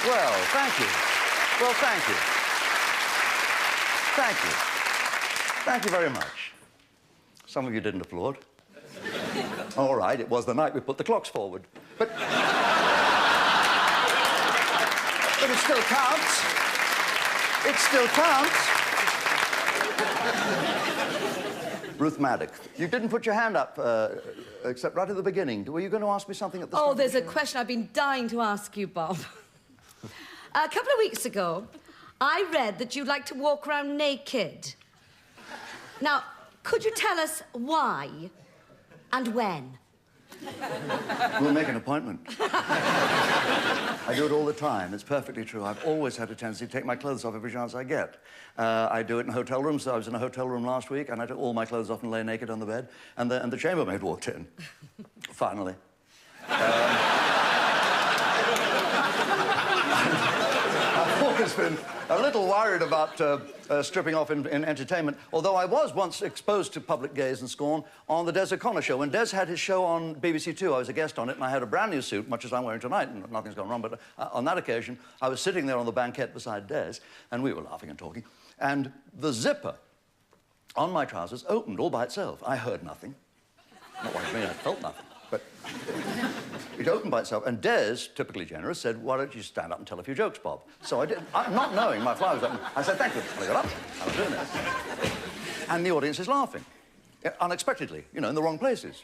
Well, thank you. Well, thank you. Thank you. Thank you very much. Some of you didn't applaud. All right, it was the night we put the clocks forward. But it still counts. It still counts. Ruth Maddock, you didn't put your hand up, except right at the beginning. Were you going to ask me something at the start? Oh, there's a question I've been dying to ask you, Bob. A couple of weeks ago, I read that you'd like to walk around naked. Now, could you tell us why? And when? We'll make an appointment. I do it all the time. It's perfectly true. I've always had a tendency to take my clothes off every chance I get. I do it in hotel rooms. So I was in a hotel room last week, and I took all my clothes off and lay naked on the bed, and the chambermaid walked in. Finally. I've always been a little worried about stripping off in entertainment, although I was once exposed to public gaze and scorn on the Des O'Connor show. When Des had his show on BBC Two, I was a guest on it, and I had a brand new suit, much as I'm wearing tonight, and nothing's gone wrong, but on that occasion, I was sitting there on the banquette beside Des, and we were laughing and talking, and the zipper on my trousers opened all by itself. I heard nothing. Not what I mean, I felt nothing, but it opened by itself, and Des, typically generous, said, "Why don't you stand up and tell a few jokes, Bob?" So I did, not knowing my fly was open. I said, "Thank you." And I got up, I was doing it. And the audience is laughing, unexpectedly, you know, in the wrong places.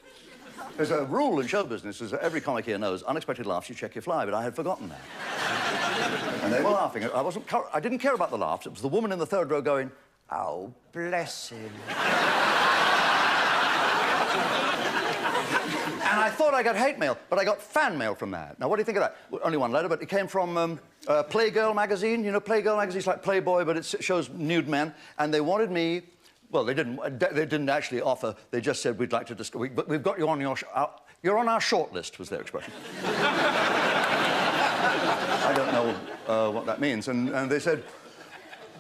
There's a rule in show business, as every comic here knows: unexpected laughs, you check your fly, but I had forgotten that. And they were laughing. I didn't care about the laughs. It was the woman in the third row going, "Oh, bless him." And I thought I got hate mail, but I got fan mail from that. Now, what do you think of that? Well, only one letter, but it came from Playgirl magazine. You know, Playgirl magazine's like Playboy, but it shows nude men. And they wanted me... Well, they didn't actually offer. They just said, "We'd like to discuss... But we've got you on your... You're on our shortlist, was their expression. I don't know what that means. And they said,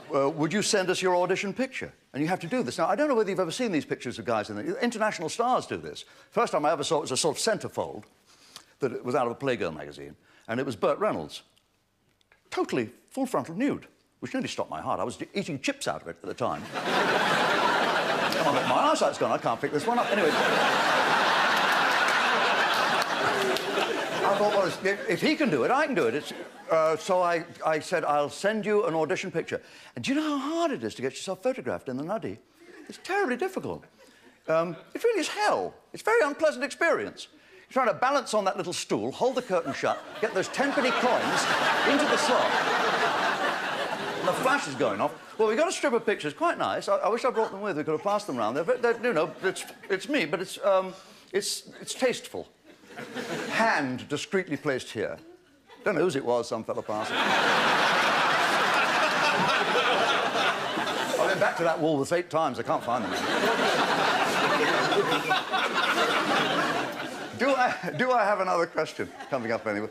would you send us your audition picture? And you have to do this. Now, I don't know whether you've ever seen these pictures of guys in the... International stars do this. First time I ever saw it was a sort of centerfold that was out of a Playgirl magazine, and it was Burt Reynolds. Totally full frontal nude, which nearly stopped my heart. I was eating chips out of it at the time. Come on, my eyesight's gone. I can't pick this one up. Anyway... I thought, well, if he can do it, I can do it. So I said, I'll send you an audition picture. And do you know how hard it is to get yourself photographed in the nuddy? It's terribly difficult. It really is hell. It's a very unpleasant experience. You're trying to balance on that little stool, hold the curtain shut, get those 10-penny coins into the slot. And the flash is going off. Well, we got a strip of pictures, quite nice. I wish I brought them with. We could have passed them around. You know, it's me, but it's tasteful. Hand discreetly placed here. Don't know whose it was, some fella passing. I've been back to that Woolworths 8 times. I can't find them. Do I have another question coming up anyway?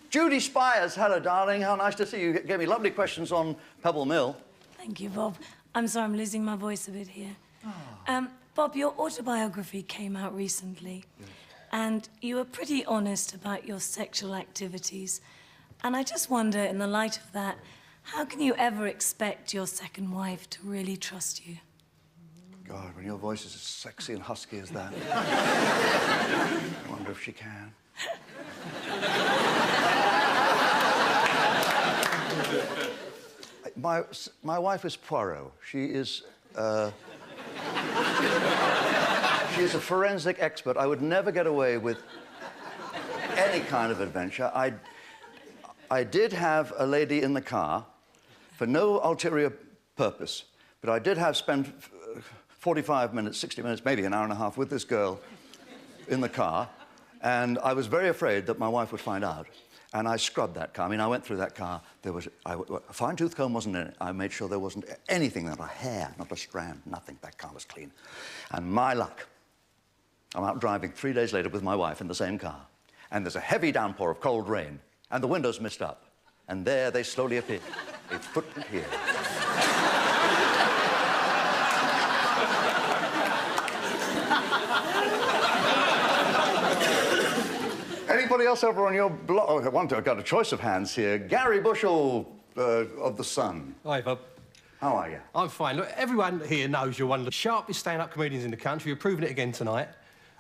Judy Spires, hello, darling. How nice to see you. You gave me lovely questions on Pebble Mill. Thank you, Bob. I'm sorry, I'm losing my voice a bit here. Bob, your autobiography came out recently. Yes. And you were pretty honest about your sexual activities. And I just wonder, in the light of that, how can you ever expect your second wife to really trust you? God, when your voice is as sexy and husky as that. I wonder if she can. My wife is Poirot. She is... She is a forensic expert. I would never get away with any kind of adventure. I did have a lady in the car for no ulterior purpose, but I did have spent 45 minutes, 60 minutes, maybe an hour and a half with this girl in the car, and I was very afraid that my wife would find out. And I scrubbed that car. I mean, I went through that car. There was a fine-tooth comb wasn't in it. I made sure there wasn't anything, not a hair, not a strand, nothing. That car was clean. And my luck, I'm out driving 3 days later with my wife in the same car, and there's a heavy downpour of cold rain, and the windows mist up, and there they slowly appear, a footprint here. Anybody else over on your block? Oh, I've got a choice of hands here. Gary Bushell of The Sun. Hi, Bob. How are you? I'm fine. Look, everyone here knows you're one of the sharpest stand-up comedians in the country. You're proving it again tonight.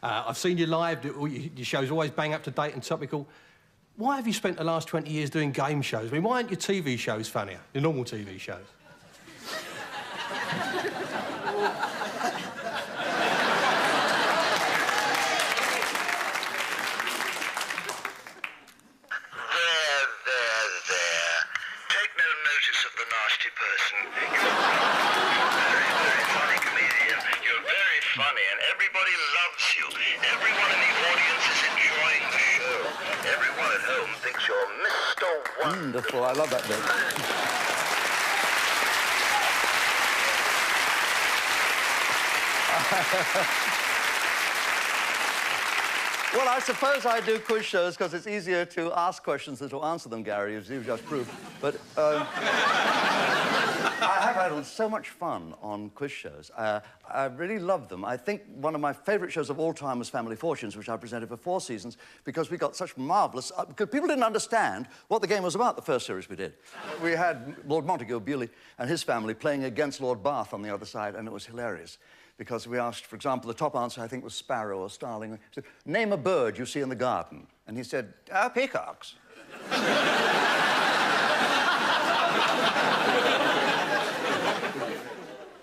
I've seen you live. Your show's always bang up to date and topical. Why have you spent the last 20 years doing game shows? I mean, why aren't your TV shows funnier, your normal TV shows? Wonderful. I love that bit. Well, I suppose I do quiz shows because it's easier to ask questions than to answer them, Gary, as you've just proved. But I have had so much fun on quiz shows. I really love them. I think one of my favourite shows of all time was Family Fortunes, which I presented for 4 seasons, because we got such marvellous... because people didn't understand what the game was about, the first series we did. We had Lord Montague of Bewley and his family playing against Lord Bath on the other side, and it was hilarious. Because we asked, for example, the top answer, I think, was sparrow or starling. He said, name a bird you see in the garden. And he said, peacocks.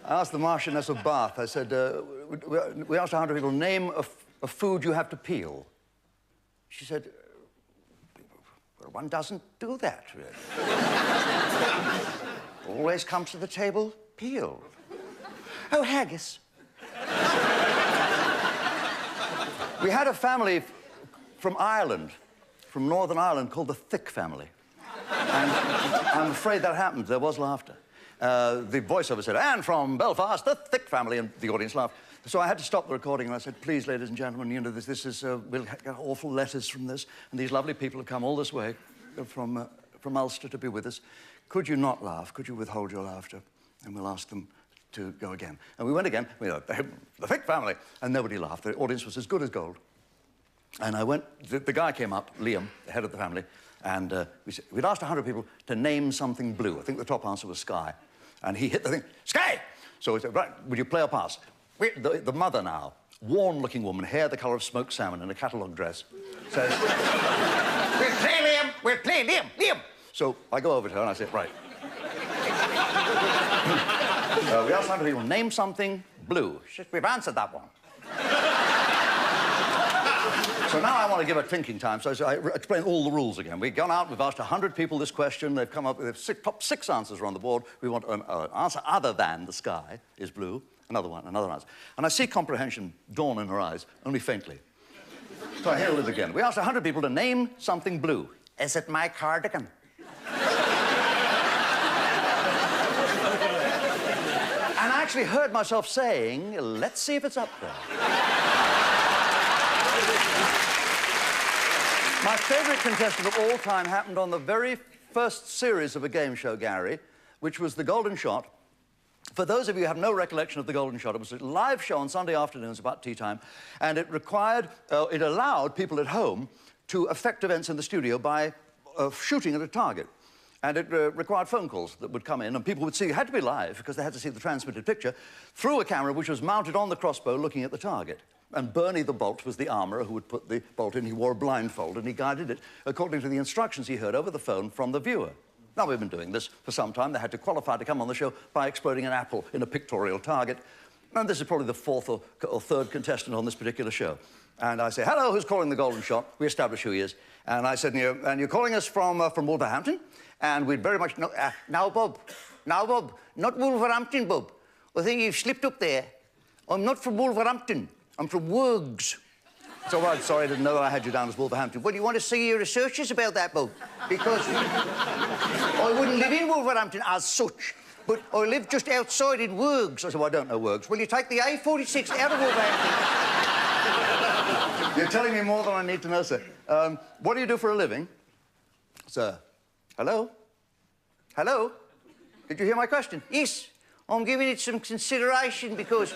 I asked the Marchioness of Bath, I said, we asked 100 people, name a food you have to peel. She said, well, one doesn't do that, really. Always comes to the table peeled. Oh, haggis. We had a family from Ireland, from Northern Ireland, called the Thick family. And I'm afraid that happened. There was laughter. The voiceover said, and from Belfast, the Thick family, and the audience laughed. So I had to stop the recording, and I said, please, ladies and gentlemen, you know, this is, we'll get awful letters from this, and these lovely people have come all this way from Ulster to be with us. Could you not laugh? Could you withhold your laughter? And we'll ask them to go again. And we went again, the Fick family, and nobody laughed. The audience was as good as gold. And I went, the guy came up, Liam, the head of the family, and we'd asked 100 people to name something blue. I think the top answer was sky. And he hit the thing, sky! So we said, right, would you play or pass? The mother now, worn-looking woman, hair the colour of smoked salmon in a catalogue dress, says, we'll play Liam, we'll play Liam. So I go over to her and I say, right. We asked 100 people, name something blue. She said, we've answered that one. So now I want to give her thinking time, so I explain all the rules again. We've gone out, we've asked 100 people this question, they've come up with top 6 answers are on the board. We want an answer other than the sky is blue. Another one, another answer. And I see comprehension dawn in her eyes, only faintly. So I hear it again. We asked 100 people to name something blue. Is it my cardigan? And I actually heard myself saying, let's see if it's up there. My favourite contestant of all time happened on the very first series of a game show, Gary, which was The Golden Shot. For those of you who have no recollection of The Golden Shot, it was a live show on Sunday afternoons about tea time, and it allowed people at home to affect events in the studio by shooting at a target. And it required phone calls that would come in, and people would see, it had to be live, because they had to see the transmitted picture, through a camera which was mounted on the crossbow looking at the target. And Bernie the Bolt was the armourer who would put the bolt in. He wore a blindfold, and he guided it according to the instructions he heard over the phone from the viewer. Now, we've been doing this for some time. They had to qualify to come on the show by exploding an apple in a pictorial target. And this is probably the 4th or 3rd contestant on this particular show. And I say, hello, who's calling the Golden Shot? We establish who he is. And I said, and you're calling us from Wolverhampton? And we'd very much... Now, Bob, not Wolverhampton, Bob. I think you've slipped up there. I'm not from Wolverhampton. I'm from Worgs. So I'm sorry, I didn't know that I had you down as Wolverhampton. Well, you want to see your researchers about that, Bob? Because I wouldn't live in Wolverhampton as such, but I live just outside in Worgs. I said, well, I don't know Worgs. Will you take the A46 out of Wolverhampton? You're telling me more than I need to know, sir. What do you do for a living? Sir. Hello? Hello? Did you hear my question? Yes. I'm giving it some consideration because...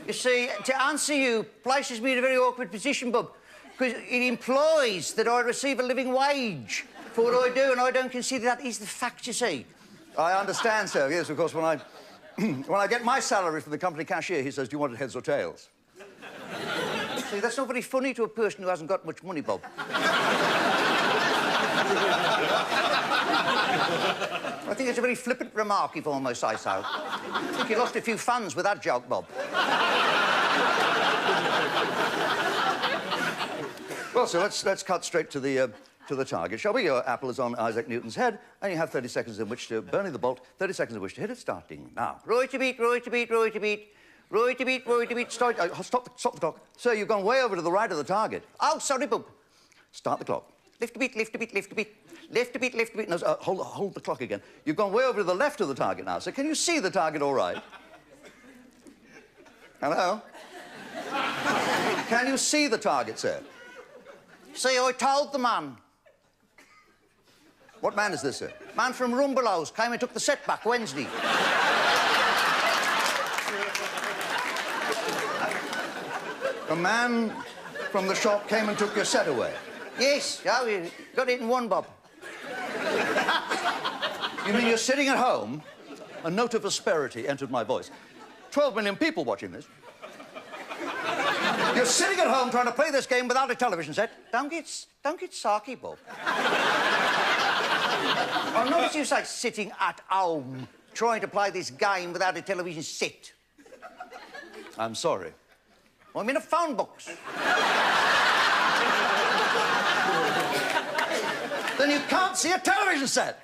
You see, to answer you places me in a very awkward position, Bob, because it implies that I receive a living wage for what I do, and I don't consider that is the fact, you see. I understand, sir. Yes, of course, when I get my salary from the company cashier, he says, do you want it heads or tails? See, that's not very funny to a person who hasn't got much money, Bob. I think it's a very flippant remark, if I may say so. I think you lost a few funds with that joke, Bob. Well, so let's cut straight to the target, shall we? Your apple is on Isaac Newton's head, and you have 30 seconds in which to... Bernie the Bolt, 30 seconds in which to hit it, starting now. Right to beat, right to beat, right to beat. Right to beat, right to beat. Stop the clock. Sir, you've gone way over to the right of the target. Oh, sorry, Bob. Start the clock. Lift a beat, lift a beat, lift a beat. Lift a beat, lift a beat. No, hold the clock again. You've gone way over to the left of the target now, so can you see the target all right? Hello? Can you see the target, sir? See, I told the man. What man is this, sir? Man from Rumbelows came and took the set back Wednesday. A man from the shop came and took your set away. Yes, yeah, we got it in one, Bob. You mean you're sitting at home? A note of asperity entered my voice. 12 million people watching this. You're sitting at home trying to play this game without a television set. Don't get sarky, Bob. I notice you say sitting at home trying to play this game without a television set. I'm sorry. I'm in a phone box. Then you can't see a television set.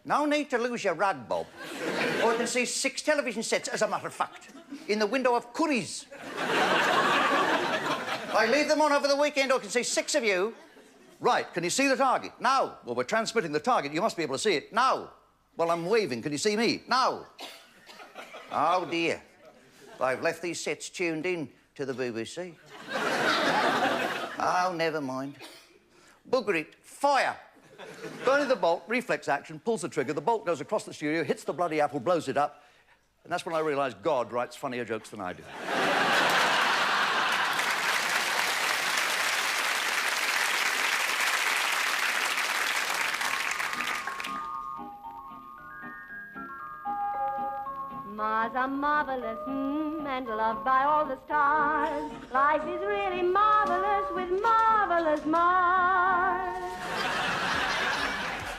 No need to lose your rag, Bob. I can see 6 television sets, as a matter of fact, in the window of Curry's. I leave them on over the weekend, I can see 6 of you. Right, can you see the target? No. Well, we're transmitting the target, you must be able to see it. No. Well, I'm waving, can you see me? No. Oh, dear. I've left these sets tuned in to the BBC. Oh, never mind. Bugger it. Fire! Burning the bolt, reflex action, pulls the trigger, the bolt goes across the studio, hits the bloody apple, blows it up. And that's when I realised God writes funnier jokes than I do. Mars are marvelous and loved by all the stars. Life is really marvelous with marvelous Mars.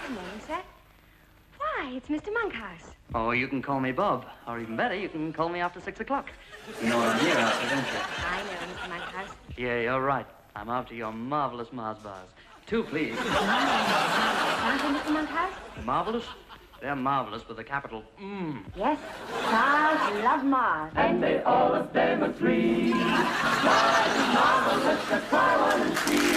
Good morning, sir. Why, it's Mr. Monkhouse. Oh, you can call me Bob. Or even better, you can call me after 6 o'clock. You know I'm here after, don't you? I know, Mr. Monkhouse. Yeah, you're right. I'm after your marvelous Mars bars. 2, please. Aren't they, Mr. Monkhouse? Marvelous? They're marvelous with a capital M. Yes. Stars love Mars. And they all of them agree. Mars is marvelous, so try one and see.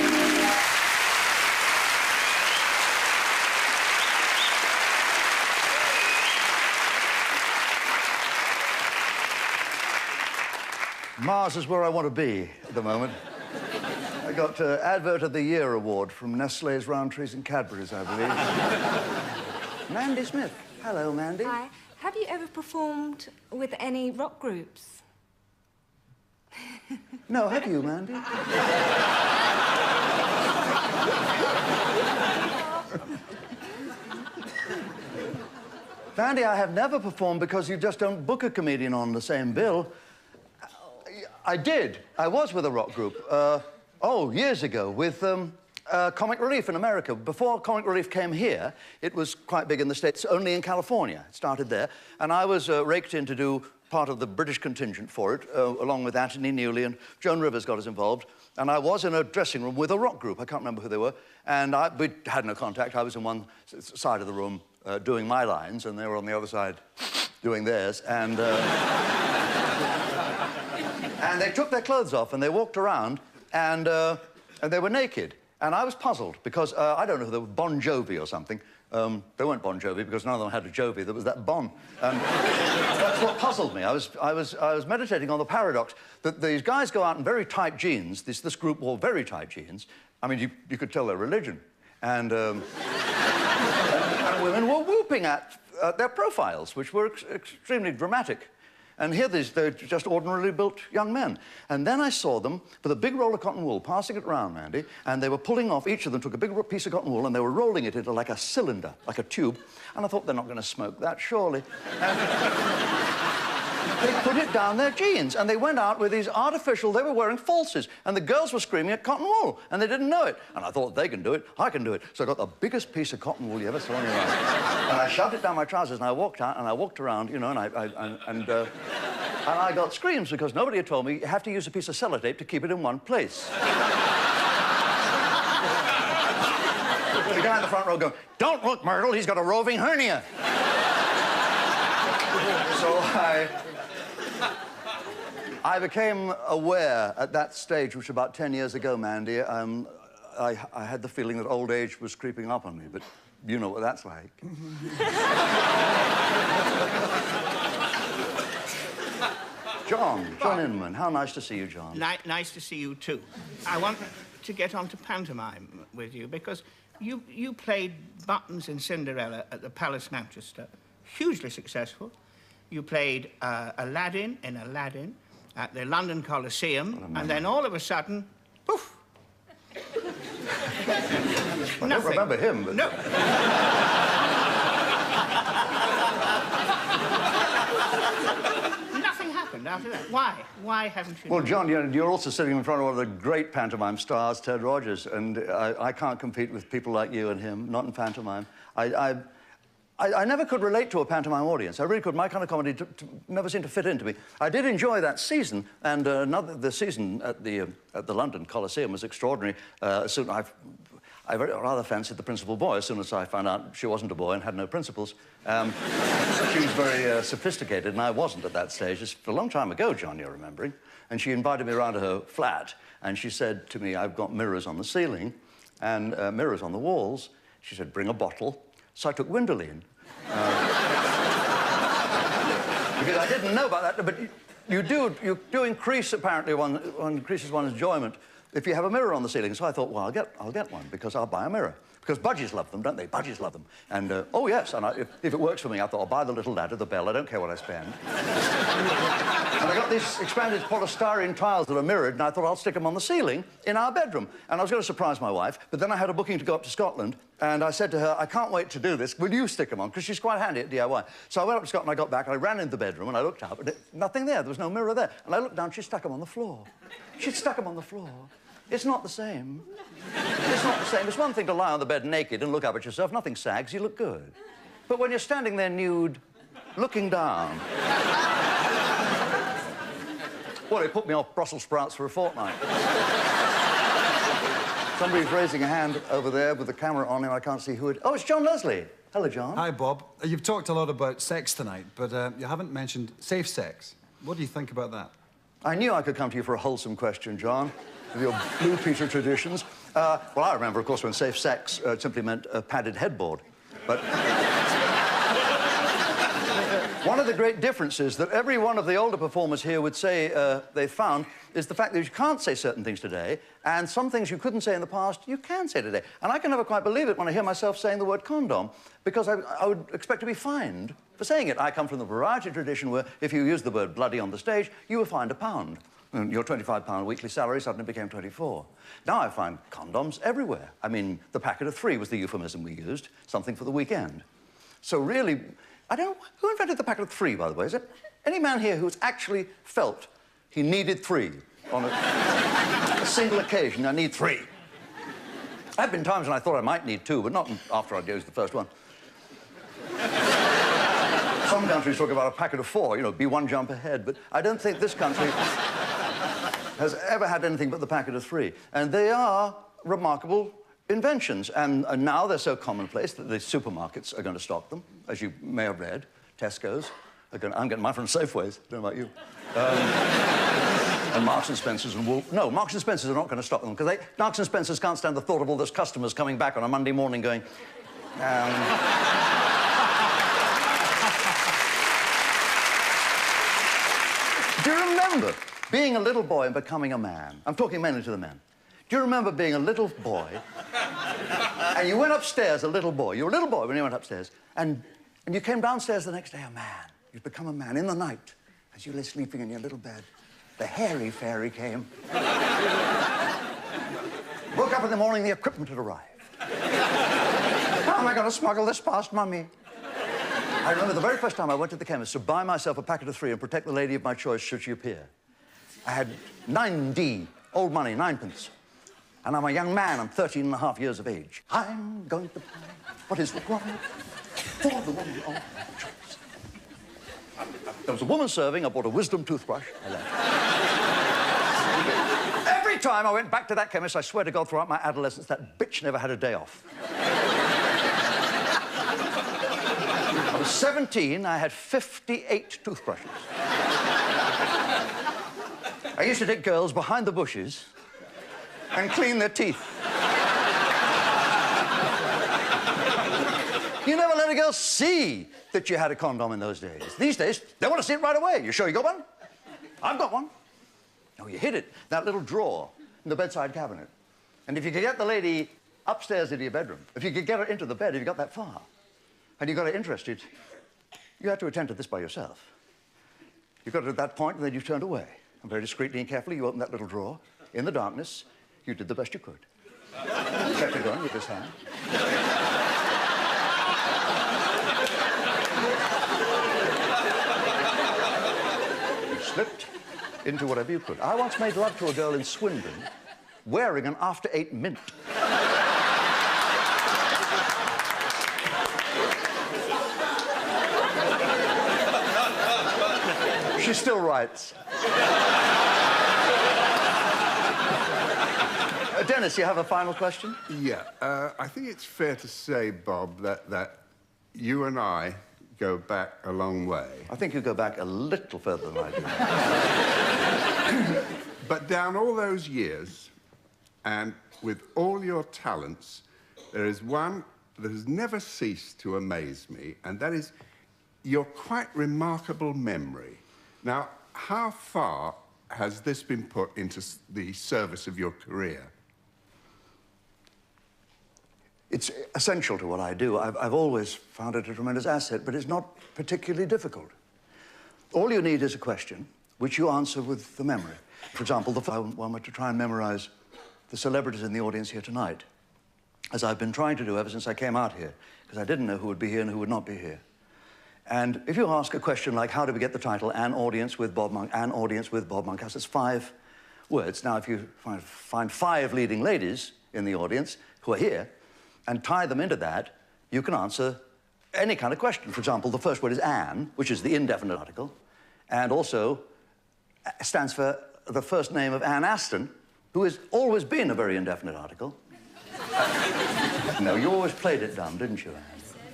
Mars is where I want to be at the moment. I got Advert of the Year award from Nestlé's Roundtrees and Cadbury's, I believe. Mandy Smith. Hello, Mandy. Hi. Have you ever performed with any rock groups? No, have you, Mandy? Mandy, I have never performed because you just don't book a comedian on the same bill. I did. I was with a rock group, years ago, with Comic Relief in America. Before Comic Relief came here, it was quite big in the States, only in California. It started there. And I was raked in to do part of the British contingent for it, along with Anthony Newley, and Joan Rivers got us involved. And I was in a dressing room with a rock group. I can't remember who they were. And we had no contact. I was in one side of the room doing my lines, and they were on the other side doing theirs. And... And they took their clothes off and they walked around and they were naked. And I was puzzled because, I don't know who they were, Bon Jovi or something. They weren't Bon Jovi because none of them had a Jovi. There was that Bon. And that's what puzzled me. I was meditating on the paradox that these guys go out in very tight jeans. This group wore very tight jeans. I mean, you could tell their religion. And, and women were whooping at their profiles, which were extremely dramatic. And here they're just ordinarily built young men. And then I saw them with a big roll of cotton wool, passing it round, Mandy, and they were pulling off, each of them took a big piece of cotton wool and they were rolling it into like a cylinder, like a tube. And I thought, they're not going to smoke that, surely. And they put it down their jeans, and they went out with these artificial, they were wearing falses, and the girls were screaming at cotton wool, and they didn't know it. And I thought, they can do it, I can do it. So I got the biggest piece of cotton wool you ever saw in your life. And I shoved it down my trousers, and I walked out, and I walked around, you know, and I got screams because nobody had told me you have to use a piece of sellotape to keep it in one place. The guy in the front row going, "Don't look, Myrtle, he's got a roving hernia." So I became aware at that stage, which was about 10 years ago, Mandy, I had the feeling that old age was creeping up on me, but you know what that's like. John Inman, how nice to see you, John. Nice to see you, too. I want to get on to pantomime with you, because you played Buttons in Cinderella at the Palace, Manchester. Hugely successful. You played Aladdin in Aladdin at the London Coliseum, and then all of a sudden, poof. I don't remember him, but... No. Nothing happened after that. Why? Why haven't you... Well, John, you're also sitting in front of one of the great pantomime stars, Ted Rogers, and I can't compete with people like you and him, not in pantomime. I never could relate to a pantomime audience. I really could. My kind of comedy never seemed to fit into me. I did enjoy that season, and the season at the London Coliseum was extraordinary. Soon I rather fancied the principal boy as soon as I found out she wasn't a boy and had no principles. She was very sophisticated, and I wasn't at that stage. It's a long time ago, John, you're remembering. And she invited me around to her flat, and she said to me, "I've got mirrors on the ceiling and mirrors on the walls." She said, "Bring a bottle." So I took Winderlene. Because I didn't know about that, but you do increase, apparently, one increases one's enjoyment if you have a mirror on the ceiling. So I thought, well, I'll get one, because I'll buy a mirror. Because budgies love them, don't they? Budgies love them. And, oh, yes, and if it works for me, I thought, I'll buy the little ladder, the bell, I don't care what I spend. And I got these expanded polystyrene tiles that are mirrored, and I thought I'll stick them on the ceiling in our bedroom. And I was going to surprise my wife, but then I had a booking to go up to Scotland, and I said to her, I can't wait to do this. Will you stick them on? Because she's quite handy at DIY. So I went up to Scotland, I got back, and I ran into the bedroom, and I looked up, and nothing there. There was no mirror there. And I looked down, she stuck them on the floor. She'd stuck them on the floor. It's not the same. It's not the same. It's one thing to lie on the bed naked and look up at yourself. Nothing sags, you look good. But when you're standing there nude, looking down... Well, it put me off Brussels sprouts for a fortnight. Somebody's raising a hand over there with the camera on him. I can't see who it... Oh, it's John Leslie. Hello, John. Hi, Bob. You've talked a lot about sex tonight, but you haven't mentioned safe sex. What do you think about that? I knew I could come to you for a wholesome question, John, with your Blue Peter traditions. Well, I remember, of course, when safe sex simply meant a padded headboard. But... one of the great differences that every one of the older performers here would say they found is the fact that you can't say certain things today, and some things you couldn't say in the past, you can say today. And I can never quite believe it when I hear myself saying the word condom, because I would expect to be fined for saying it. I come from the variety tradition where if you used the word bloody on the stage, you were fined £1. And your £25 weekly salary suddenly became 24. Now I find condoms everywhere. I mean, the packet of 3 was the euphemism we used, something for the weekend. So really, I don't know, who invented the packet of 3, by the way? Is it any man here who's actually felt he needed 3 on a single occasion? I need 3. There have been times when I thought I might need 2, but not after I'd used the first one. Some countries talk about a packet of 4, you know, be one jump ahead, but I don't think this country has ever had anything but the packet of 3. And they are remarkable inventions, and now they're so commonplace that the supermarkets are going to stock them, as you may have read. Tesco's. I'm getting mine from Safeways. I don't know about you. And Marks and Spencer's and Wolf. No, Marks and Spencer's are not going to stock them, because Marks and Spencer's can't stand the thought of all those customers coming back on a Monday morning going... Do you remember being a little boy and becoming a man? I'm talking mainly to the men. Do you remember being a little boy, and you went upstairs, a little boy. You were a little boy when you went upstairs, and you came downstairs the next day a man. You'd become a man in the night, as you lay sleeping in your little bed. The hairy fairy came. Woke up in the morning, the equipment had arrived. How am I going to smuggle this past Mummy? I remember the very first time I went to the chemist to buy myself a packet of 3 and protect the lady of my choice should she appear. I had 9D, old money, 9pence. And I'm a young man, I'm 13.5 years of age. I'm going to buy what is required for the woman of my choice. There was a woman serving, I bought a wisdom toothbrush, I left. Every time I went back to that chemist, I swear to God, throughout my adolescence, that bitch never had a day off. I was 17, I had 58 toothbrushes. I used to take girls behind the bushes and clean their teeth. You never let a girl see that you had a condom in those days. These days, they want to see it right away. You sure you got one? I've got one. No, you hid it, that little drawer in the bedside cabinet. And if you could get the lady upstairs into your bedroom, if you could get her into the bed, if you got that far, and you got her interested, you had to attend to this by yourself. You got to that point, and then you turned away. And very discreetly and carefully, you opened that little drawer. In the darkness, you did the best you could. Kept it going with this hand. You slipped into whatever you could. I once made love to a girl in Swindon wearing an After 8 mint. She still writes. Dennis, you have a final question? Yeah. I think it's fair to say, Bob, that you and I go back a long way. I think you go back a little further than I do. But down all those years, and with all your talents, there is one that has never ceased to amaze me, and that is your quite remarkable memory. Now, how far has this been put into the service of your career? It's essential to what I do. I've always found it a tremendous asset, but it's not particularly difficult. All you need is a question, which you answer with the memory. For example, I wanted to try and memorize the celebrities in the audience here tonight, as I've been trying to do ever since I came out here, because I didn't know who would be here and who would not be here. And if you ask a question like, how do we get the title, An Audience with Bob Monkhouse, it's 5 words. Now, if you find 5 leading ladies in the audience who are here and tie them into that, you can answer any kind of question. For example, the first word is Anne, which is the indefinite article, and also stands for the first name of Anne Aston, who has always been a very indefinite article. No, you always played it dumb, didn't you, Anne?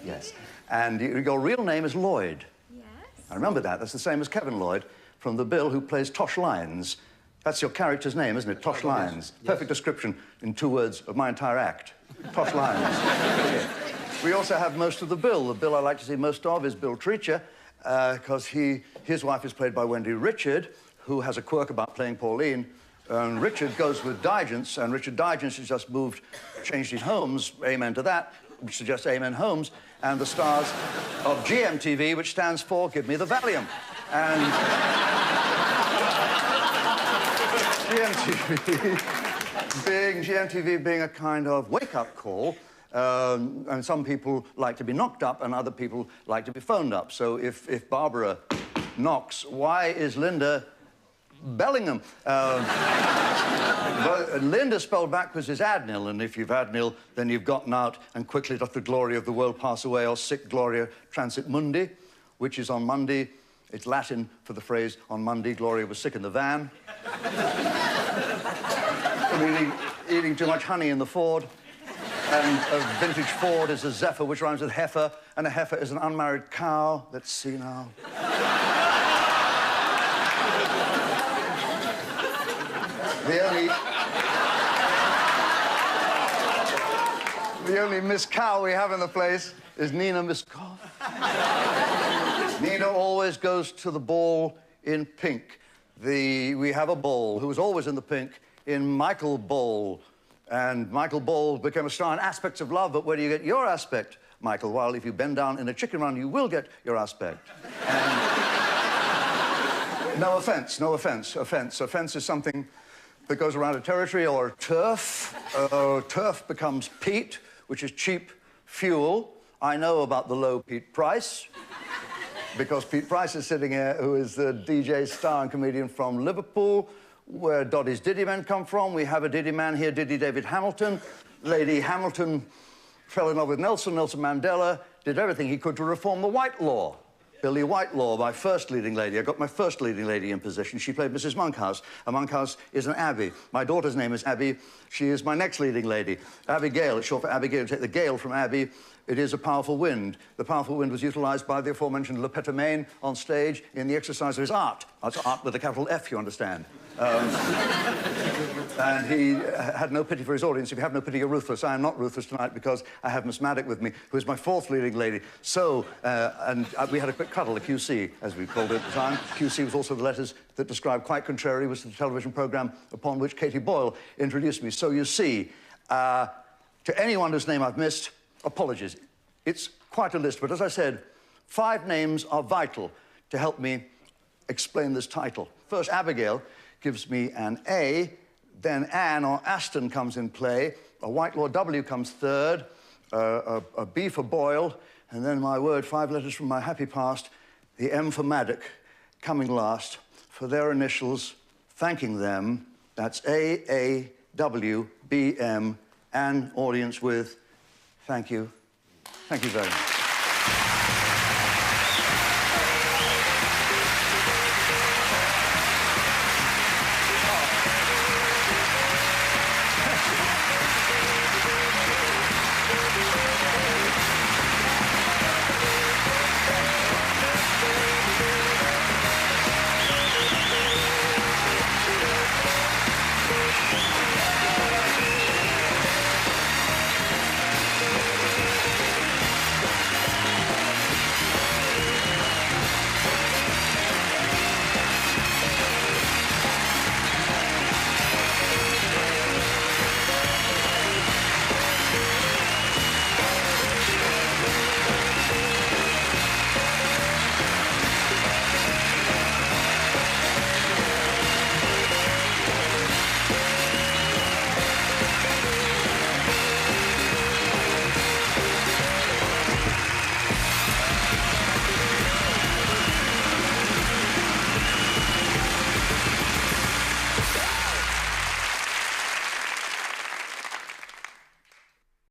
Yes. And your real name is Lloyd. Yes. I remember that. That's the same as Kevin Lloyd from The Bill, who plays Tosh Lyons. That's your character's name, isn't it? Tosh Lyons. Yes. Perfect description in 2 words of my entire act. Tosh Lyons. Yeah. We also have most of the Bill. The Bill I like to see most of is Bill Treacher, because his wife is played by Wendy Richard, who has a quirk about playing Pauline. And Richard goes with Digence, and Richard Digence has just changed his homes, amen to that, which suggests Amen Homes, and the stars of GMTV, which stands for Give Me the Valium. And GMTV being a kind of wake-up call, and some people like to be knocked up and other people like to be phoned up. So if Barbara knocks, why is Linda Bellingham? But Linda spelled backwards is Adnil, and if you've Adnil, then you've gotten out, and quickly doth the glory of the world pass away, or sic Gloria transit mundi, which is on Monday. It's Latin for the phrase, on Monday, Gloria was sick in the van. From eating too much honey in the Ford. And a vintage Ford is a Zephyr, which rhymes with heifer, and a heifer is an unmarried cow. Let's see now. The only Miss Cow we have in the place is Nina Miskov. Nina always goes to the ball in pink. We have a Ball who was always in the pink in Michael Ball. And Michael Ball became a star in Aspects of Love, but where do you get your aspect, Michael? Well, if you bend down in a chicken run, you will get your aspect. And no offense, no offense. Offense is something that goes around a territory, or turf. Turf becomes peat, which is cheap fuel. I know about the low Pete Price, because Pete Price is sitting here, who is the DJ star and comedian from Liverpool, where Doddy's Diddy Men come from. We have a Diddy man here, Diddy David Hamilton. Lady Hamilton fell in love with Nelson Mandela, did everything he could to reform the white law. Billy Whitelaw, my first leading lady. I got my first leading lady in position. She played Mrs. Monkhouse. A Monkhouse is an Abbey. My daughter's name is Abby. She is my next leading lady. Abigail, it's short for Abigail. You take the Gale from Abbey. It is a powerful wind. The powerful wind was utilised by the aforementioned Lepetamain on stage in the exercise of his art. That's art with a capital F, you understand. And he had no pity for his audience. If you have no pity, you're ruthless. I am not ruthless tonight because I have Miss Maddock with me, who is my fourth leading lady. So, we had a quick cuddle, a QC, as we called it at the time. QC was also the letters that described Quite Contrary, was the television programme upon which Katie Boyle introduced me. So you see, to anyone whose name I've missed, apologies. It's quite a list, but as I said, 5 names are vital to help me explain this title. First, Abigail gives me an A, then Anne or Aston comes in play, a Whitelaw W comes third, a B for Boyle, and then my word, 5 letters from my happy past, the M for Maddock, coming last, for their initials, thanking them. That's AAWBM, an audience with thank you. Thank you very much.